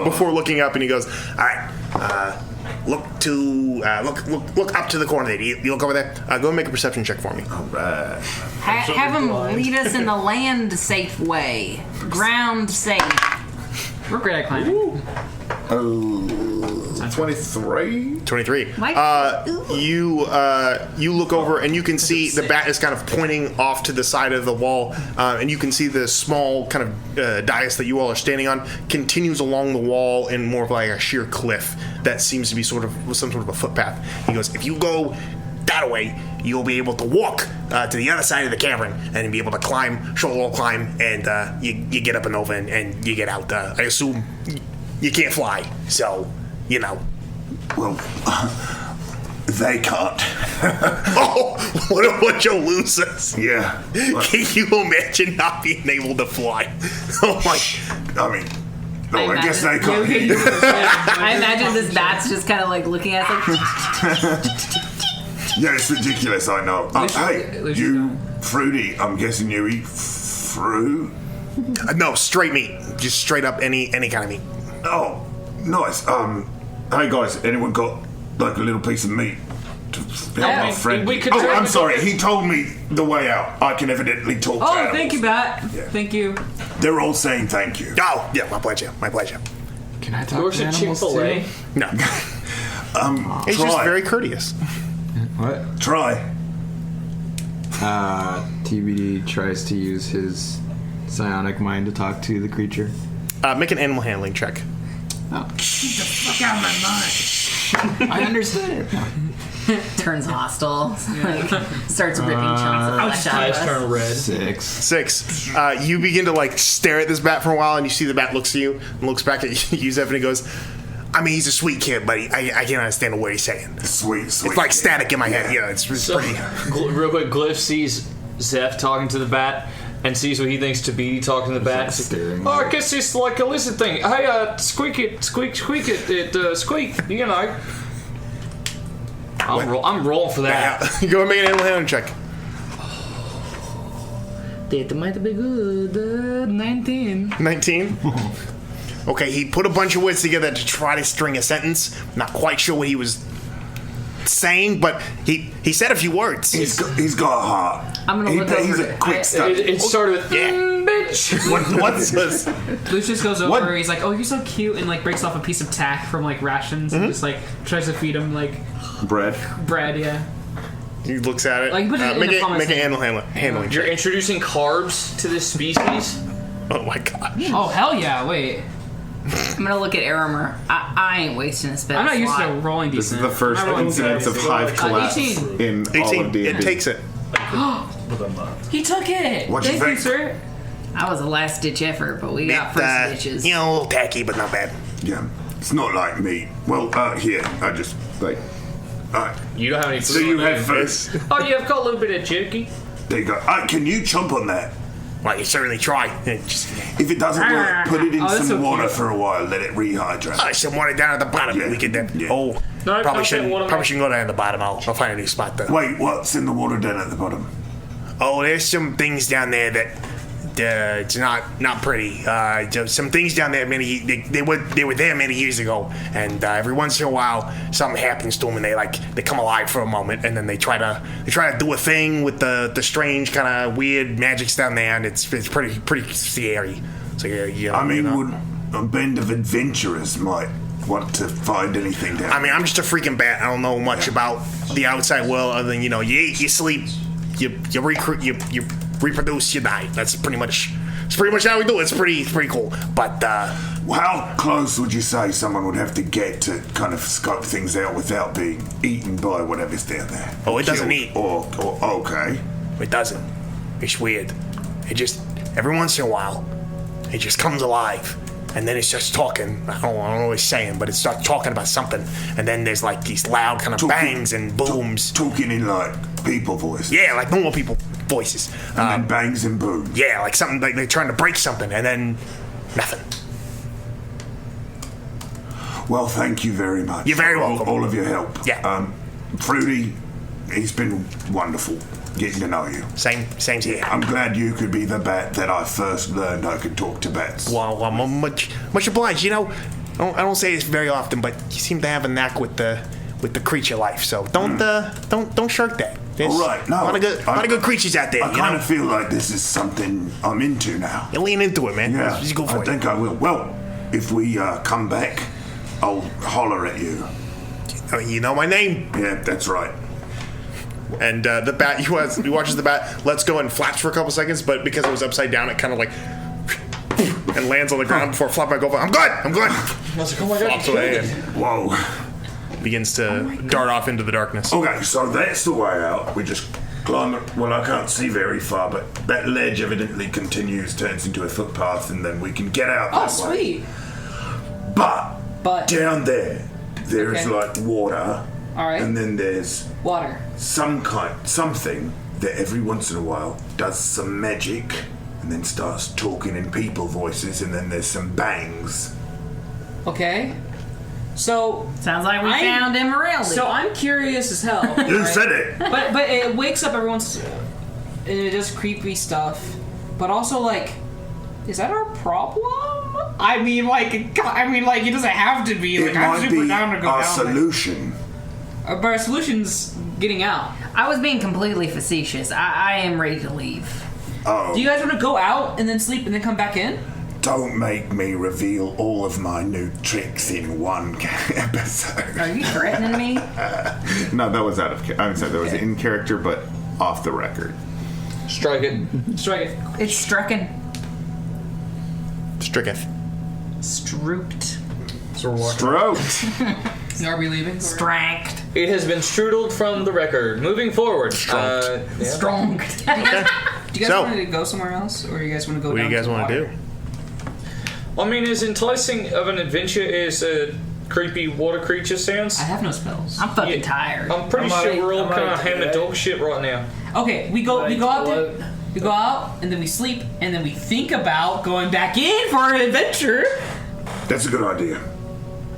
Before looking up, and he goes, "All right, look up to the corner there. You look over there. Go and make a perception check for me." All right. Have him lead us in the land safe way, ground safe. We're great at climbing. 23. 23. You look over and you can see the bat is kind of pointing off to the side of the wall, and you can see the small kind of dais that you all are standing on continues along the wall in more of like a sheer cliff that seems to be sort of some sort of a footpath. He goes, if you go that way, you'll be able to walk to the other side of the cavern and be able to climb, short little climb, and you get up and over and you get out. I assume you can't fly, so, you know. Well, they can't. Oh, what a bunch of losers. Yeah. Can you imagine not being able to fly? Oh my. I mean, no, I guess they can't. I imagine this bat's just kind of like looking at us like... Yeah, it's ridiculous, I know. Hey, you fruity, I'm guessing you eat fruit? No, straight meat. Just straight up any kind of meat. Oh, nice. Hey guys, anyone got like a little piece of meat to help my friend? I'm sorry, he told me the way out. I can evidently talk to animals. Thank you, Bat. Yeah. Thank you. They're all saying thank you. Oh, yeah, my pleasure. Can I talk to animals too? No. He's just very courteous. What? Try. TBD tries to use his psionic mind to talk to the creature. Make an animal handling check. Oh. Get the fuck out of my mind. I understood it. Turns hostile. Like, starts ripping chunks of flesh out of us. Turn red. 6. You begin to like stare at this bat for a while, and you see the bat looks at you and looks back at you, Zeph, and he goes, I mean, he's a sweet kid, but I can't understand a word he's saying. Sweet. It's like static in my head. Yeah, it's pretty. Real quick, Glyph sees Zeph talking to the bat and sees what he thinks to be talking to the bat. I guess it's like a lizard thing. Hey, squeak it, squeak it, squeak. You know. I'm rolling for that. Yeah. Go and make an animal handling check. That might be good. 19. 19? Okay, he put a bunch of words together to try to string a sentence. Not quite sure what he was saying, but he said a few words. He's got a heart. I'm gonna look over. He's a quick start. It started with bitch. What's this? Lucius goes over. He's like, "Oh, you're so cute," and like breaks off a piece of tack from like rations and just like tries to feed him like bread. Yeah. He looks at it. Like, put it make in an animal handling You're check. introducing carbs to this species? Oh my gosh. Oh hell yeah! Wait. I'm gonna look at Aramer. I ain't wasting a spell. I'm not used to rolling This decent. is the first incidence of hive collapse 18. in all of D&D. It takes it. He took it. What'd you Thank you, think? sir. That was a last ditch effort, but we got first ditches. You know, a little tacky, but not bad. Yeah, it's not like me. Well, here, I just, like, You don't have any food. so you on have you. first. Oh, yeah, I've got a little bit of jerky. There you go. Can you chomp on that? Well, you certainly try. Just, If it doesn't work, put it in that's some so water cute. for a while, let it rehydrate. some water down at the bottom. Yeah. We could then. Yeah. Oh, No, probably I'll shouldn't. get one of Probably my- shouldn't go down at the bottom. I'll find a new spot though. Wait, what's in the water down at the bottom? Oh, there's some things down there that it's not pretty. Some things down there they were there many years ago, and every once in a while something happens to them, and they come alive for a moment, and then they try to do a thing with the strange kind of weird magics down there, and it's pretty scary. So yeah. I mean, would a band of adventurers might want to find anything down? I mean, I'm just a freaking bat. I don't know much about the outside world other than, you eat, you sleep, you reproduce, you die. That's pretty much how we do it. It's pretty cool. But How close would you say someone would have to get to kind of scope things out without being eaten by whatever's down there? Oh, it doesn't Killed. eat. Or okay. it doesn't. It's weird. It just every once in a while, it just comes alive. And then it starts talking. I don't know what it's saying, but it starts talking about something. And then there's like these loud kind of bangs and booms. Talking in like people voice. Yeah, like normal people voices. And then bangs and booms. Yeah, like something like they're trying to break something, and then Nothing. Well, thank you very much. You're very for welcome. all of your help. Yeah. Fruity, it's been wonderful getting to know you. Same here. I'm glad you could be the bat that I first learned I could talk to bats. Well, I'm much obliged. You know, I don't say this very often, but you seem to have a knack with the creature life. So don't shirk that. There's All right, no. a lot of good creatures out there. I kind of feel like this is something I'm into now. You lean into it, man. Yeah, Just go for I it. think I will. Well, if we come back, I'll holler at you. You know my name. Yeah, that's right. And the bat, he watches the bat, lets go and flaps for a couple seconds, but because it was upside down, it kind of like and lands on the ground before flopping back over. I'm good. I was like, oh my god, Flops you killed away it. and Whoa. begins to dart off into the darkness. Okay, so that's the way out. We just climb it. Well, I can't see very far, but that ledge evidently turns into a footpath, and then we can get out Oh, that way. sweet. But down there is Okay. like water, All right. and then there's Water. something that every once in a while does some magic, and then starts talking in people voices, and then there's some bangs. Okay. So Sounds like we I'm- found Emerald. So I'm curious as hell. You right? said it. But it wakes up every once and it does creepy stuff. But also like, is that our problem? I mean, like it doesn't have to be. Like It I'm might super be down to go our down. solution. But our solution's getting out. I was being completely facetious. I am ready to leave. Oh, Do you guys want to go out and then sleep and then come back in? don't make me reveal all of my new tricks in one episode. Are you threatening me? No, that was out of. I'm sorry, that was in character, but off the record. Strike it. Strike it. It's strucken. Stricketh. Strooped. So we're walking. Stroked. Are we leaving? Stranked. It has been strudled from the record. Moving forward. Yeah. Strong. Do you guys So- want to go somewhere else, or do you guys want to go? What do down you guys the want water? to do? I mean, as enticing of an adventure as creepy water creature sounds, I have no spells. I'm fucking Yeah. tired. I'm pretty I'm sure alright- we're all I'm kind alright of hammer today. dog shit right now. Okay, we go out there. What? We go out and then we sleep and then we think about going back in for an adventure That's a good idea.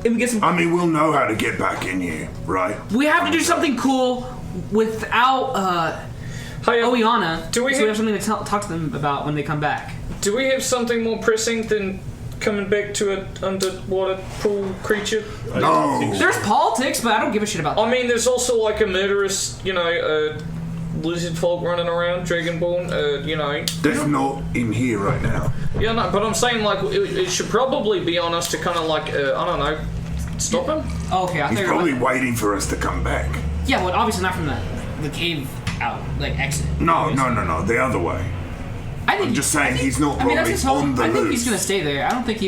and we get some. I mean, we'll know how to get back in here, right? We have to do something cool without Hey, Oiana. do we so have- we have something to talk to them about when they come back. do we have something more pressing than coming back to an underwater pool creature? No. There's politics, but I don't give a shit about that. I mean, there's also like a murderous, lizard folk running around, dragonborn, That's not in here right now. Yeah, no, but I'm saying, like, it should probably be on us to kind of, like, I don't know, stop him? Oh, okay, I He's think. probably waiting for us to come back. Yeah, well, obviously not from the cave out, like exit. No, the other way. I think, I'm just saying he's not I mean, that's probably his whole. on the I think loose. he's gonna stay there. I don't think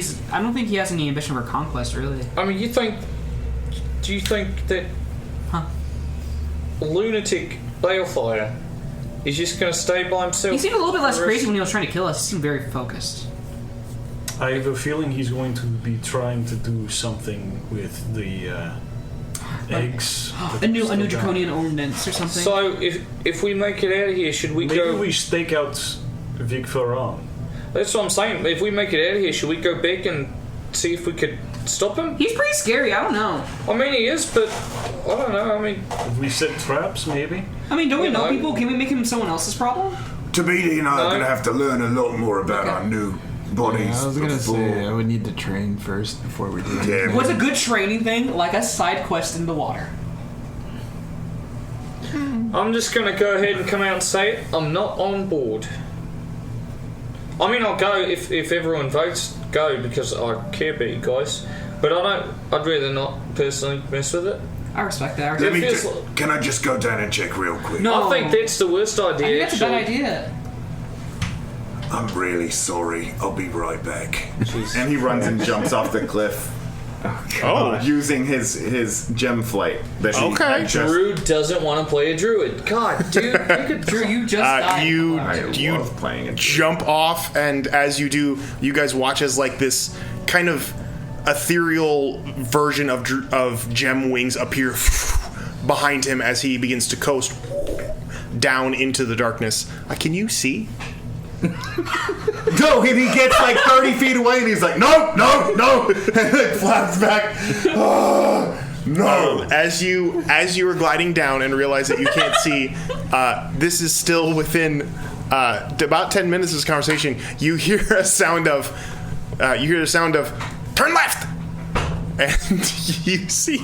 he has any ambition for conquest, really. I mean, do you think that lunatic balefire is just going to stay by himself? He seemed a little bit less for the crazy rest- when he was trying to kill us. He seemed very focused. I have a feeling he's going to be trying to do something with the eggs. A new draconian ordinance or something. So, if we make it out of here, should we Maybe go... we stake out Vic Ferran. That's what I'm saying. If we make it out of here, should we go back and see if we could stop him? He's pretty scary. I don't know. I mean, he is, but I don't know. I mean, If we set traps, maybe. I mean, don't we You know know. people? Can we make him someone else's problem? Tabidi and I are No. going to have to learn a lot more about Okay. our new bodies. I was gonna before- say I would need to train first before we do anything. Yeah. What's a good training thing? Like a side quest in the water. I'm just going to go ahead and come out and say it. I'm not on board. I mean, I'll go if everyone votes, go, because I care about you guys. But I'd rather not personally mess with it. I respect that. Let me feels ju- like- can I just go down and check real quick? No. I think that's the worst idea. I think that's a bad actually. idea. I'm really sorry. I'll be right back. And he runs and jumps off the cliff. Oh. Using his gem flight that he Okay. had just. Drew doesn't want to play a druid. God, dude, you could. Drew, you just died. you I you love playing it. jump off, and as you do, you guys watch as like this kind of ethereal version of Gem Wings appear behind him as he begins to coast down into the darkness. Can you see? No, and he gets like 30 feet away, and he's like, no, and it flaps back. Oh, no. As you are gliding down and realize that you can't see, this is still within about 10 minutes of this conversation. You hear the sound of turn left. And you see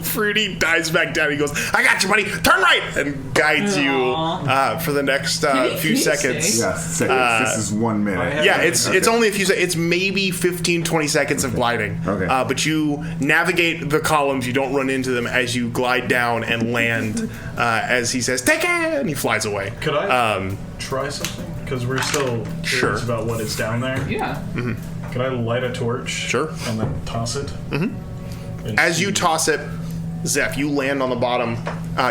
Fruity dives back down. He goes, I got you, buddy. Turn right. And guides you for the next few seconds. Yes, this is 1 minute. Yeah, it's only a few seconds. It's maybe 15, 20 seconds of gliding. Okay. But you navigate the columns. You don't run into them as you glide down and land as he says, take it! And he flies away. Could I try something? Because we're still curious about what is down there. Yeah. Mm-hmm. Can I light a torch? Sure. And then toss it? Mm-hmm. As you toss it, Zeph, you land on the bottom.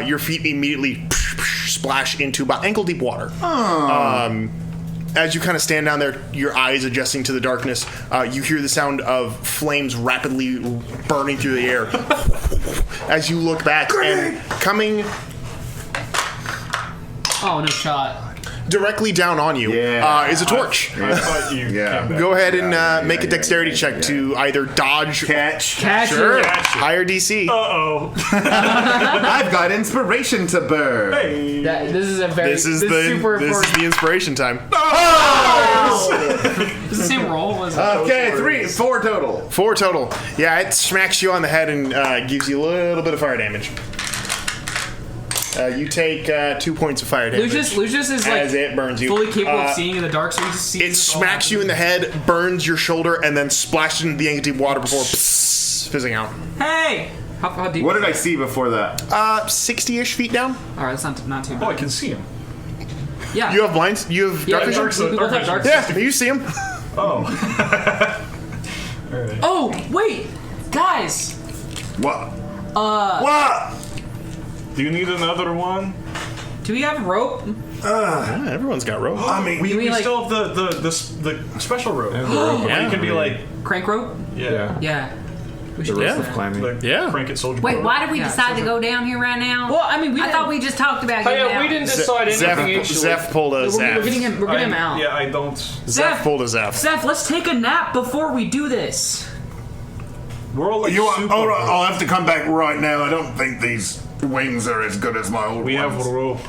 Your feet immediately splash into about ankle-deep water. As you kind of stand down there, your eyes adjusting to the darkness, you hear the sound of flames rapidly burning through the air. As you look back, and coming Oh, no shot. directly down on you is a torch. I thought you Go ahead and make a dexterity check to either dodge, Catch sure, it. higher DC. Uh-oh. I've got inspiration to burn. Hey. This is super This is the inspiration time. It's the same roll. Was it? Okay, 4 total. 4 total. Yeah, it smacks you on the head and gives you a little bit of fire damage. You take 2 points of fire damage. Lucius is like as it burns you. fully capable of seeing in the dark, so he just sees it smacks you in the head, burns your shoulder, and then splashes into the ankle-deep water before fizzing out. Hey! How deep? What did I see before that? 60-ish feet down. All right, that's not too bad. Oh, I can see him. Yeah. You have blinds? You have dark vision? We both have dark Yeah, you see him. Oh. All right. Oh, wait! Guys! What? What? Do you need another one? Do we have rope? Yeah, everyone's got rope. I mean, We like- still have the special rope. Yeah. You can be like, Crank rope? yeah. We should The do rope of that. climbing. Like Yeah. crank it, soldier. Wait, boy. why did we Yeah, decide to go down here right now? Well, I mean, I thought we just talked about getting out. we didn't decide anything. Zeph pulled a We're Zeph. getting him out. Yeah, I don't. Zeph pulled a Zeph. Zeph, let's take a nap before we do this. We're all like you super all right, broke. I'll have to come back right now. I don't think these wings are as good as my old We ones. have a rope.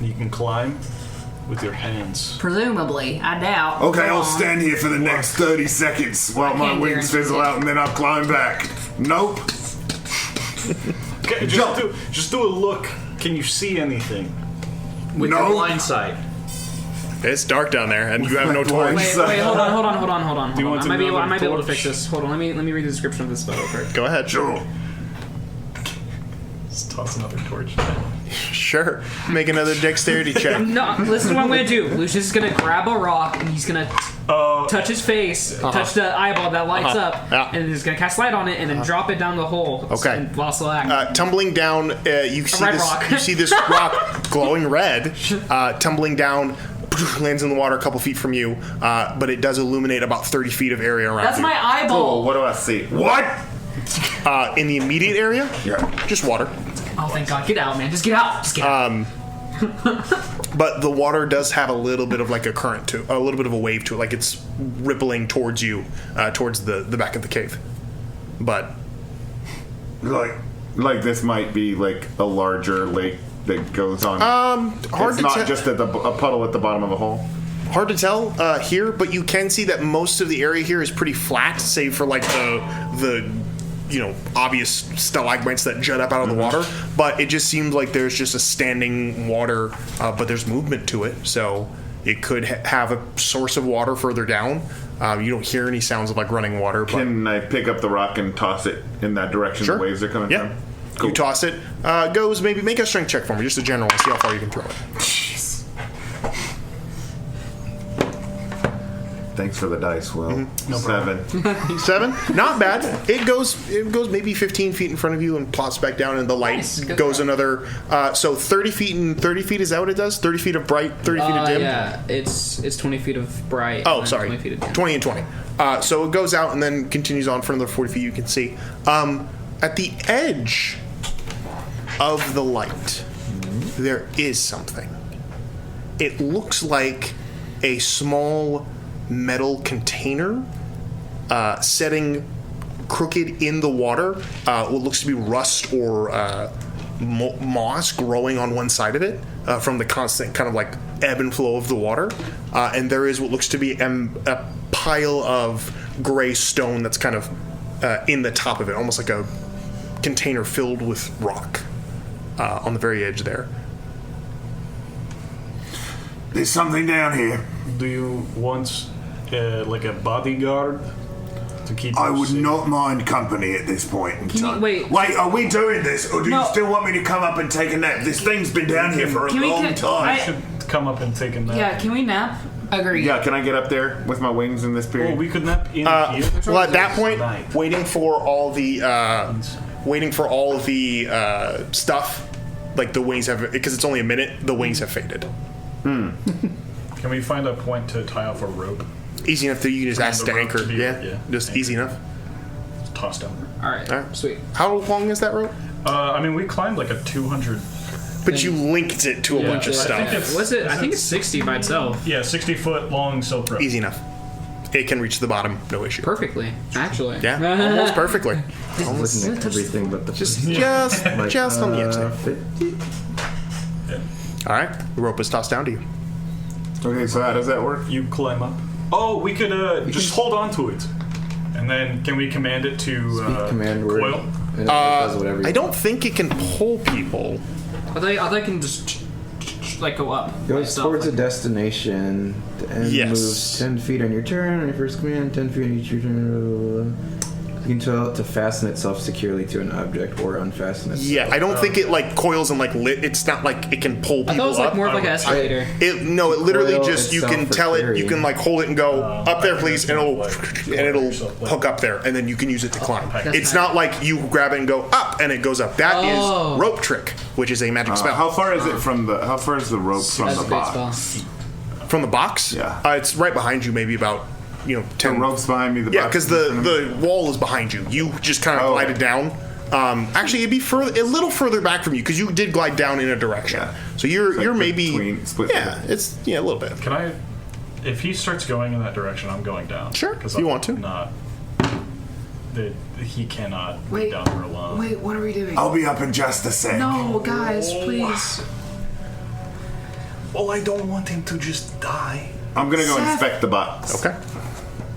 You can climb with your hands. Presumably, I doubt. Okay, Go I'll on. stand here for the next 30 seconds while my can't wings guarantee fizzle it. out and then I'll climb back. Nope. Okay, just do a look. Can you see anything? With No. your blind sight. It's dark down there, and you have no torch. Wait, hold on. Do you want I might be able to another fix torch? this. Hold on, let me read the description of this spell real quick. Go ahead. Sure. Just toss another torch. Sure. Make another dexterity check. No, listen to what I'm gonna do. Lucius is gonna grab a rock and he's gonna touch his face, touch the eyeball that lights up, Yeah. and he's gonna cast light on it and then drop it down the hole. Okay. And while still act. Tumbling down, you see red this. rock. You see this rock glowing red, tumbling down, lands in the water a couple feet from you, but it does illuminate about 30 feet of area around That's you. my eyeball. Oh, what do I see? What? In the immediate area, just water. Oh, thank God! Get out, man! Just get out! Just get out! But the water does have a little bit of like a current to, a little bit of a wave to it, like it's rippling towards you, towards the back of the cave. But Like this might be like a larger lake that goes on. hard it's to not tell. just a puddle at the bottom of a hole. Hard to tell here, but you can see that most of the area here is pretty flat, save for like the obvious stalagmites that jut up out of the water. But it just seems like there's just a standing water, but there's movement to it, so it could have a source of water further down. You don't hear any sounds of like running water. But Can I pick up the rock and toss it in that direction Sure. the waves are coming Yeah. from? Cool. You toss it. Goes maybe make a strength check for me, just a general, and see how far you can throw it. Thanks for the dice, Will. Mm-hmm. 7. 7, not bad. It goes maybe 15 feet in front of you and plops back down, and the light Nice. Good goes throw. another. So 30 feet and 30 feet is that what it does? 30 feet of bright, 30 feet of dim. Yeah, it's 20 feet of bright. Oh, and sorry. 20 feet of dim. 20 and 20. So it goes out and then continues on for another 40 feet. You can see at the edge of the light, there is something. It looks like a small metal container setting crooked in the water. What looks to be rust or moss growing on one side of it from the constant kind of like ebb and flow of the water. And there is what looks to be a pile of gray stone that's kind of in the top of it, almost like a container filled with rock on the very edge there. There's something down here. Do you want like a bodyguard to keep? I would safe? not mind company at this point in time. wait. Wait, are we doing this, or do you still want me to come up and take a nap? This thing's been down here for a long time. I should come up and take a nap. Yeah, can we nap? Agreed. Yeah, can I get up there with my wings in this period? Oh, we could nap in here. Well, at that point, Night. waiting for all the stuff, like the wings have, because it's only a minute, the wings have faded. Can we find a point to tie off a rope? Easy enough that you can just ask the to rope anchor. to be- Yeah, just easy enough. Toss down. All right. Sweet. How long is that rope? I mean, we climbed like a 200. But you linked it to a bunch of I stuff. think it's- What's it? I think it's 60 by itself. Yeah, 60-foot long silk rope. Easy enough. It can reach the bottom, no issue. Perfectly, actually. Yeah, almost perfectly. I'm looking at everything but the Just like, on the edge there. 50? All right, the rope is tossed down to you. Okay, so how does that work? You climb up. Oh, we could just hold on to it, and then can we command it to Command word. coil? And it does whatever you I don't think it can pull people. I thought it can just like go up. by Goes itself, towards like- a destination and Yes. moves 10 feet on your turn. On your first command, 10 feet on each your turn. You can tell it to fasten itself securely to an object or unfasten itself. Yeah, I don't think it like coils and like lit. It's not like it can pull people I thought it was like up. more of like an escalator. It literally Coil just you itself can for tell it. You carrying. can like hold it and go up there, I please, and it'll hook up there, and then you can use it to climb. It's not like you grab it and go up, and it goes up. That is rope trick, which is a magic spell. How far is it from the? How far is the rope from That's the a great box? spell. From the box, Yeah. it's right behind you, maybe about 10 The rope's behind me. The Yeah, box because is in front of me? the wall is behind you. You just kind of Oh. glided down. Actually, it'd be a little further back from you because you did glide down in a direction. Yeah. So you're like maybe split yeah, it's a little bit. Can I? If he starts going in that direction, I'm going down. Sure, 'Cause if you I'm want to. Not. He cannot Wait, go down here alone. Wait, what are we doing? I'll be up in just a sec. No, guys, please. Well, I don't want him to just die. I'm gonna go Zeph. inspect the box. Okay.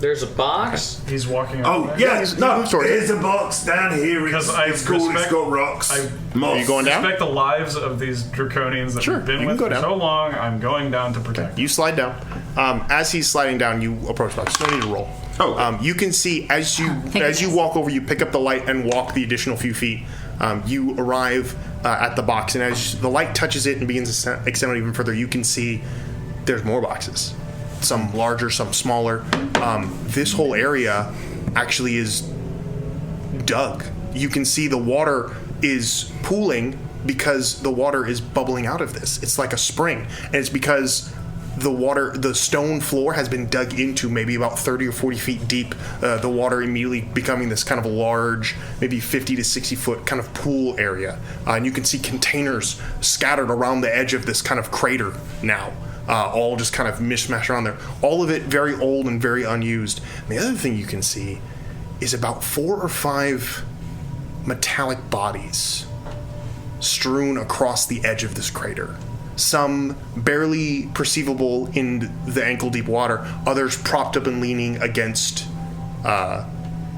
There's a box. He's walking. Oh, around. yeah, he's no, moved towards it. here's a box down here. It's, Because I it's cool, it's respect- got rocks. Are you going down? Respect the lives of these draconians that Sure, we've been you can with go for down. so long. I'm going down to protect them. You slide down. As he's sliding down, you approach the box. No need to roll. Oh. You can see as you walk over, you pick up the light and walk the additional few feet. You arrive at the box, and as the light touches it and begins to extend out even further, you can see there's more boxes. Some larger, some smaller. This whole area actually is dug. You can see the water is pooling because the water is bubbling out of this. It's like a spring, and it's because the stone floor has been dug into maybe about 30 or 40 feet deep. The water immediately becoming this kind of large, maybe 50 to 60 foot kind of pool area. And you can see containers scattered around the edge of this kind of crater now. All just kind of mishmash around there. All of it very old and very unused. And the other thing you can see is about 4 or 5 metallic bodies strewn across the edge of this crater. Some barely perceivable in the ankle-deep water, others propped up and leaning against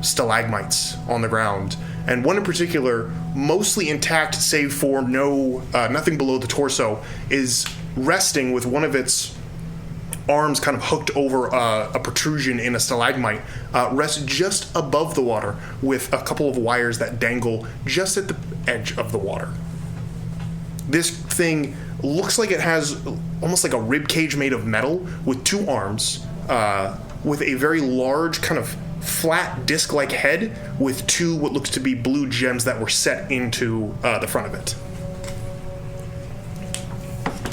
stalagmites on the ground. And one in particular, mostly intact save for nothing below the torso, is resting with one of its arms kind of hooked over a protrusion in a stalagmite, rests just above the water with a couple of wires that dangle just at the edge of the water. This thing looks like it has almost like a rib cage made of metal with 2 arms, with a very large kind of flat disc-like head with 2 what looks to be blue gems that were set into the front of it.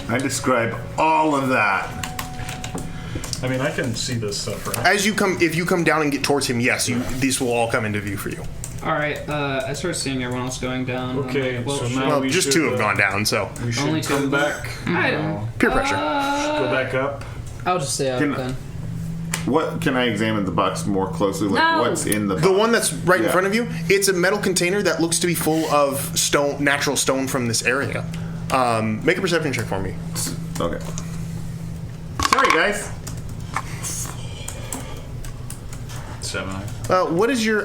I describe all of that. I mean, I can see this stuff, right? If you come down and get towards him, yes, these will all come into view for you. All right. I start seeing everyone else going down. Okay, I'm like, so shit. now Well, we just should, 2 have gone down, so We should Only 2. come back. I don't. peer pressure. Go back up. I'll just stay out then. What can I examine the box more closely? Like what's in the box? The one that's right in front of you, it's a metal container that looks to be full of stone, natural stone from this area. Make a perception check for me. Okay. Sorry, guys. 7. What is your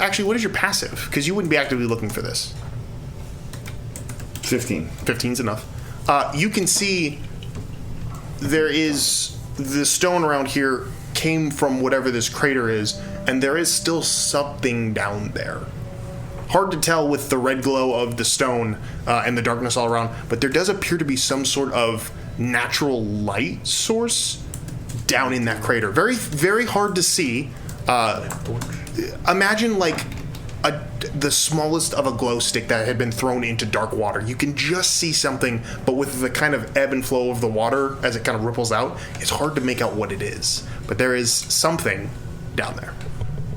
passive? Because you wouldn't be actively looking for this. 15. 15's enough. You can see there is the stone around here came from whatever this crater is, and there is still something down there. Hard to tell with the red glow of the stone and the darkness all around, but there does appear to be some sort of natural light source down in that crater. Very, very hard to see. Imagine like the smallest of a glow stick that had been thrown into dark water. You can just see something, but with the kind of ebb and flow of the water as it kind of ripples out, it's hard to make out what it is. But there is something down there.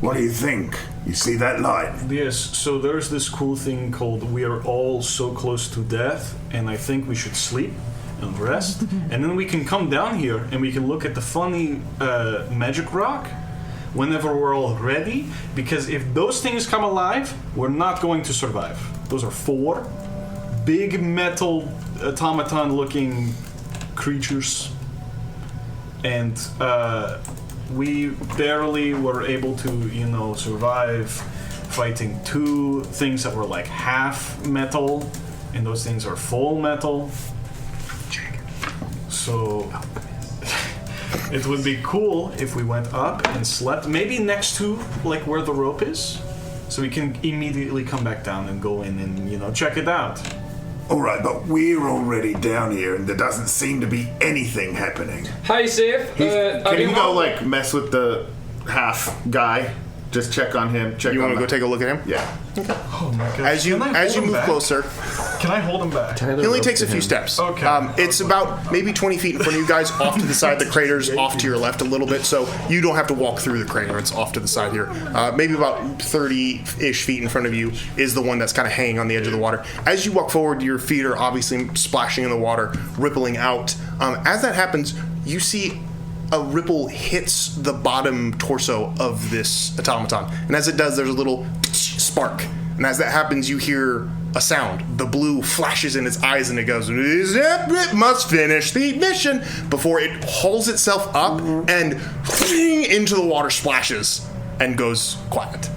What do you think? You see that light? Yes, so there's this cool thing called we are all so close to death, and I think we should sleep and rest, and then we can come down here and we can look at the funny magic rock whenever we're all ready, because if those things come alive, we're not going to survive. Those are 4 big metal automaton-looking creatures, and we barely were able to, survive fighting 2 things that were like half metal, and those things are full metal. So it would be cool if we went up and slept, maybe next to like where the rope is, so we can immediately come back down and go in and check it out. Alright, but we're already down here and there doesn't seem to be anything happening. Hi, Zeph. Can you go mess with the half guy? Just check on him. You want to go take a look at him? Yeah. Oh my god. As you move closer, can I hold him back? he only takes a few steps. Okay. It's about maybe 20 feet in front of you guys, off to the side. The crater's off to your left a little bit, so you don't have to walk through the crater. It's off to the side here. Maybe about 30-ish feet in front of you is the one that's kind of hanging on the edge of the water. As you walk forward, your feet are obviously splashing in the water, rippling out. As that happens, you see a ripple hits the bottom torso of this automaton. And as it does, there's a little spark. And as that happens, you hear a sound. The blue flashes in its eyes and it goes, "It must finish the mission," before it hauls itself up and into the water, splashes, and goes quiet.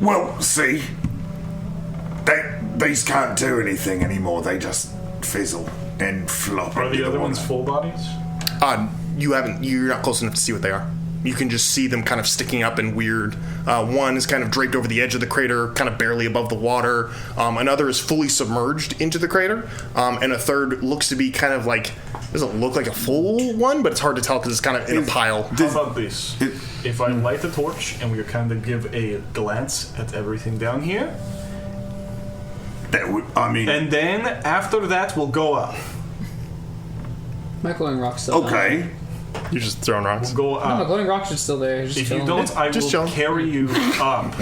Well, see, these can't do anything anymore. They just fizzle and flop. Are the other ones full bodies? You're not close enough to see what they are. You can just see them kind of sticking up and weird. One is kind of draped over the edge of the crater, kind of barely above the water. Another is fully submerged into the crater. And a third looks to be kind of like, doesn't look like a full one, but it's hard to tell because it's kind of in a pile. How about this? If I light the torch and we kind of give a glance at everything down here, and then after that we'll go up. My glowing rock's still okay. You're just throwing rocks? We'll go up. No, my glowing rock's just still there. If you don't, I will carry you up.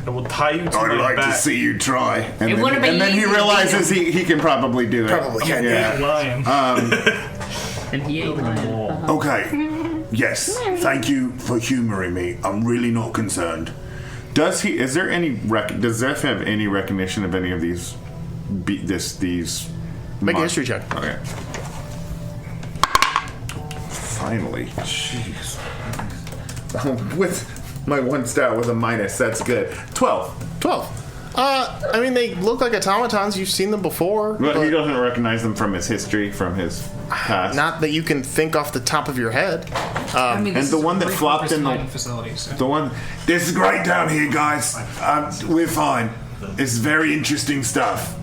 I will tie you to I'd my like back. to see you try. It wouldn't be And then he easy. realizes he can probably do it. Probably can, Yeah. Lion. And he ain't lying. Okay. Yes. Thank you for humoring me. I'm really not concerned. Does Zeph have any recognition of any of these? These. Make a history check. Okay. Finally, jeez. With my one stat with a minus, that's good. 12. I mean, they look like automatons. You've seen them before. But he doesn't recognize them from his history, from his past. Not that you can think off the top of your head. I mean, and this the is one a that flopped in repurposed facility. So. the one. This is great down here, guys. We're fine. It's very interesting stuff.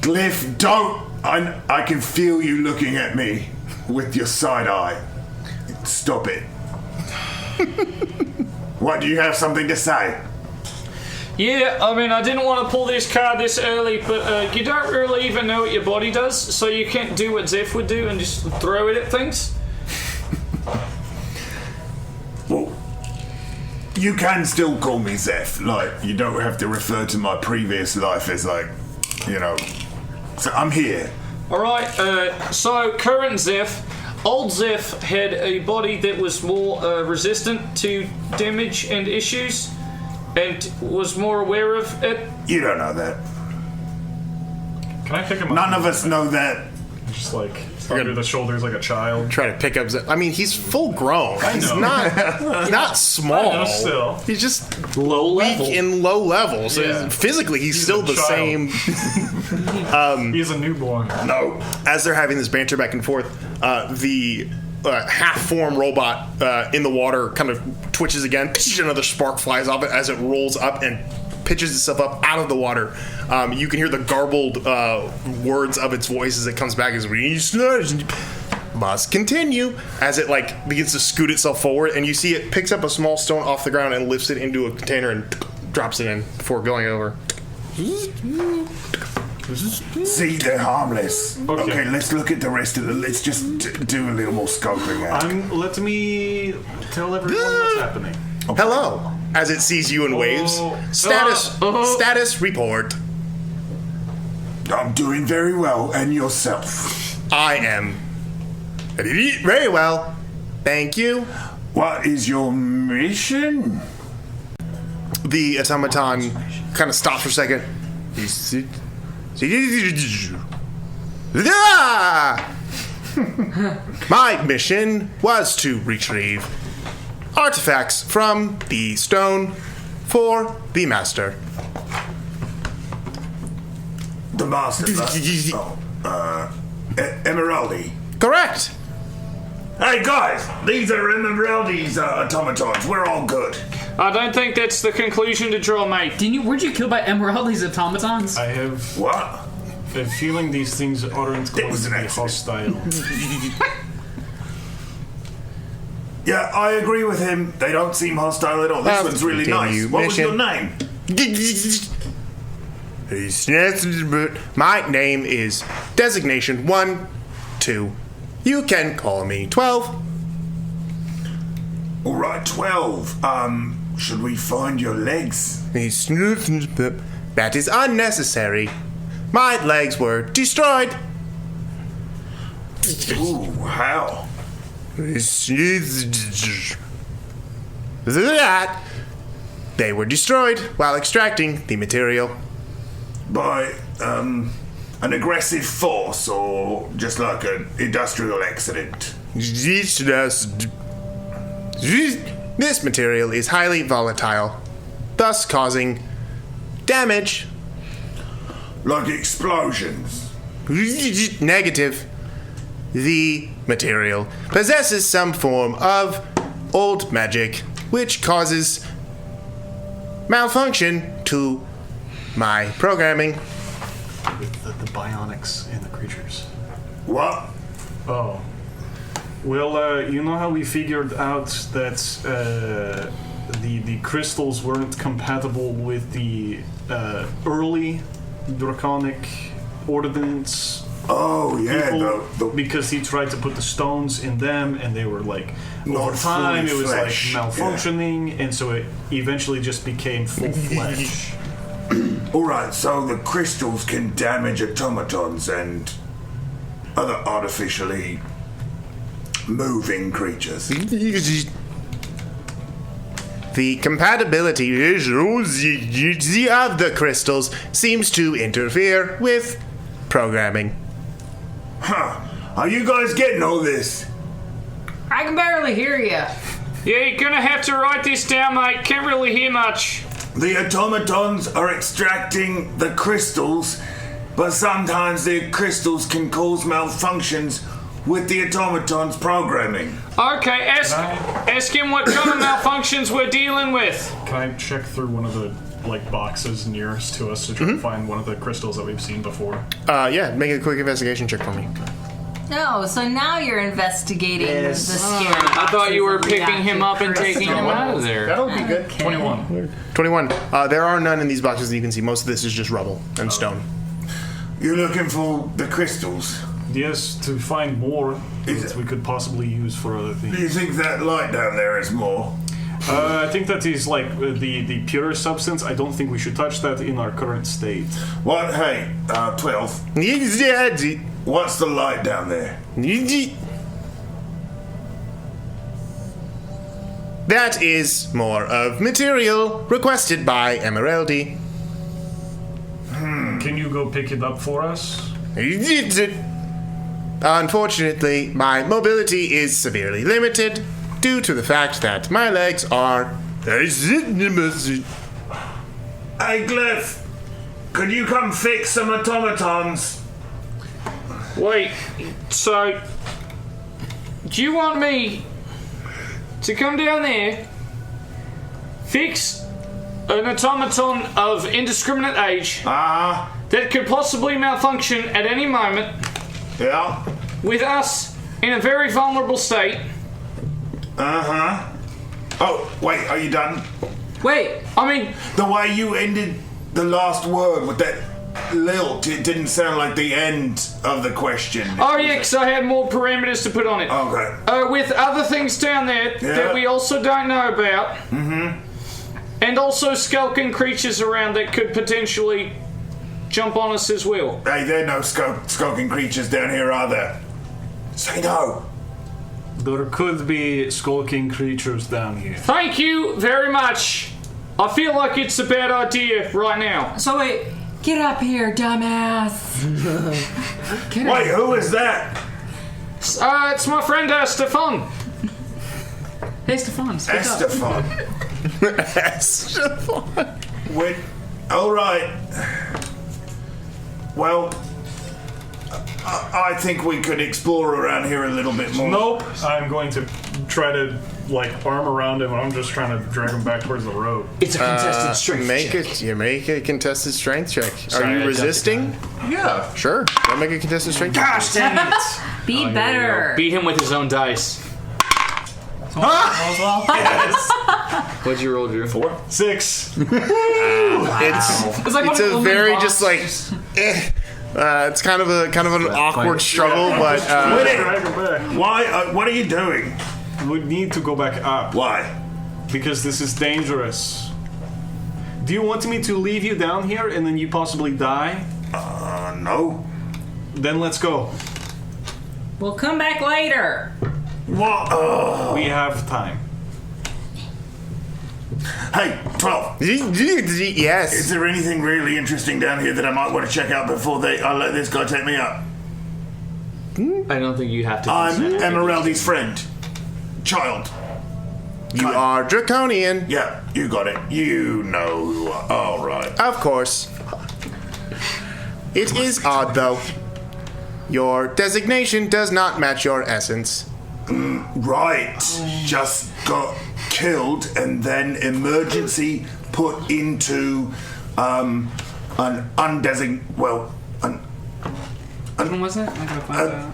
Glyph, don't. I can feel you looking at me with your side eye. Stop it. What, do you have something to say? Yeah, I mean, I didn't want to pull this card this early, but you don't really even know what your body does, so you can't do what Zeph would do and just throw it at things. Well, you can still call me Zeph. Like, you don't have to refer to my previous life as, like, So I'm here. Alright, so current Zeph, old Zeph had a body that was more resistant to damage and issues, and was more aware of it. You don't know that. Can I pick him up? None of us know that. Just like under the shoulders like a child. Try to pick up. I mean, he's full grown. He's know. not small. I know, still. He's just Low weak level. in low level. So Yeah. physically, he's still a the child. same. He's a newborn. No. As they're having this banter back and forth, the half-form robot in the water kind of twitches again. Another spark flies off it as it rolls up and pitches itself up out of the water. You can hear the garbled words of its voice as it comes back as must continue as it like begins to scoot itself forward, and you see it picks up a small stone off the ground and lifts it into a container and drops it in before going over. See, they're harmless. Okay, let's look at the rest of the. Let's just do a little more scoping out. Let me tell everyone what's happening. Okay. Hello, as it sees you and waves. Status report. I'm doing very well, and yourself? I am very well, thank you. What is your mission? The automaton kind of stops for a second. My mission was to retrieve artifacts from the stone for the master. The master. Emeraldi. Correct. Hey guys, these are Emeraldi's automatons. We're all good. I don't think that's the conclusion to draw, mate. Weren't you killed by Emeraldi's automatons? I have What? a feeling these things aren't going was to an be accident. hostile. Yeah, I agree with him. They don't seem hostile at all. This one's really nice. What was your name? My name is Designation 1, 2. You can call me 12. All right, 12. Should we find your legs? That is unnecessary. My legs were destroyed. Ooh, how? They were destroyed while extracting the material. By, an aggressive force or just like an industrial accident? This material is highly volatile, thus causing damage. Like explosions? Negative. The material possesses some form of old magic, which causes malfunction to my programming. With the bionics and the creatures. What? Oh. Well, you know how we figured out that the crystals weren't compatible with the early draconic ordinance? Oh, yeah. People, because he tried to put the stones in them, and they were like, Not over time, it fully was flesh, like malfunctioning, and so it eventually just became full flesh. Alright, so the crystals can damage automatons and other artificially moving creatures. The compatibility of the crystals seems to interfere with programming. Huh. Are you guys getting all this? I can barely hear you. Yeah, you're gonna have to write this down, mate. Can't really hear much. The automatons are extracting the crystals, but sometimes the crystals can cause malfunctions with the automaton's programming. Okay, ask him what kind of malfunctions we're dealing with. Can I check through one of the boxes nearest to us to try to find one of the crystals that we've seen before? Yeah, make a quick investigation check for me. No, so now you're investigating the scary I thought you were boxes and picking him up and taking him out of there. That'll be good. 21. 21. There are none in these boxes that you can see. Most of this is just rubble and stone. You're looking for the crystals? Yes, to find more Is that it- we could possibly use for other Do you things. think that light down there is more? I think that is like the pure substance. I don't think we should touch that in our current state. What? Hey, 12. What's the light down there? That is more of material requested by Emeraldi. Can you go pick it up for us? Unfortunately, my mobility is severely limited due to the fact that my legs are... Hey, Glyph, could you come fix some automatons? Wait, so do you want me to come down there, fix an automaton of indiscriminate age that could possibly malfunction at any moment? Yeah. With us in a very vulnerable state. Oh, wait, are you done? Wait, I mean... The way you ended the last word with that lilt, it didn't sound like the end of the question. Oh, yeah, because I had more parameters to put on it. Okay. With other things down there that we also don't know about. Mm-hmm. And also skulking creatures around that could potentially jump on us as well. Hey, there are no skulking creatures down here, are there? Say no. There could be skulking creatures down here. Thank you very much. I feel like it's a bad idea right now. So wait, get up here, dumbass. Wait, who is that? It's my friend Stefan. Hey, Stefan. Estefan. Estefan. Wait, alright. Well, I think we could explore around here a little bit more. Nope. I'm going to try to, arm around him, and I'm just trying to drag him back towards the road. It's a contested strength check. You make a contested strength check. Sorry, Are you resisting? Yeah. Sure. Go make a contested strength check. Gosh dang it. Be better. Beat him with his own dice. Yes. What'd you roll, Drew? 4. 6. It's a very just it's kind of an awkward struggle, but Drag him back. Why? What are you doing? We need to go back up. Why? Because this is dangerous. Do you want me to leave you down here and then you possibly die? No. Then let's go. We'll come back later. What? We have time. Hey, 12. yes. Is there anything really interesting down here that I might want to check out before I let this guy take me up? I don't think you have to. I'm Emeraldi's friend. Child. You are Draconian. Yeah, you got it. You know who I... All right. Of course. It is odd, though. Your designation does not match your essence. Right. Just got killed and then emergency put into an undesignated... Well, When was it? I gotta find out.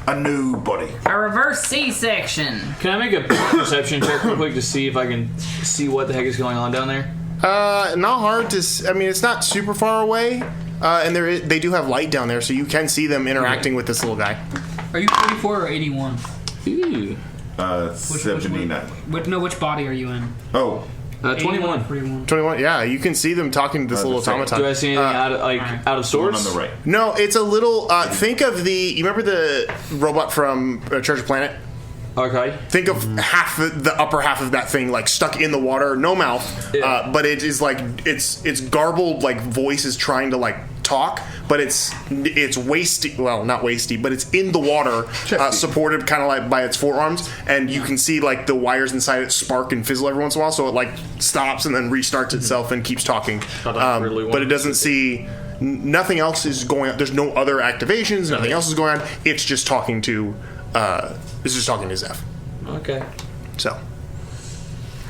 A new body. A reverse C-section. Can I make a perception check real quick to see if I can see what the heck is going on down there? Not hard to... I mean, it's not super far away. And they do have light down there, so you can see them interacting with this little guy. Are you 44 or 81? Ooh. 79. Which body are you in? Oh. 21. 21, yeah. You can see them talking to this little automaton. Do I see anything out of sorts? On the right. No, it's a little... think of you remember the robot from Treasure Planet? Okay. Think of the upper half of that thing, stuck in the water, no mouth, but it is it's garbled, voice is trying to talk, but it's wasty. Well, not wasty, but it's in the water, supported kind of by its forearms, and you can see the wires inside it spark and fizzle every once in a while, so it stops and then restarts itself and keeps talking. But it doesn't see. Nothing else is going on. There's no other activations. Nothing else is going on. It's just talking to. It's just talking to Zeph. Okay. So,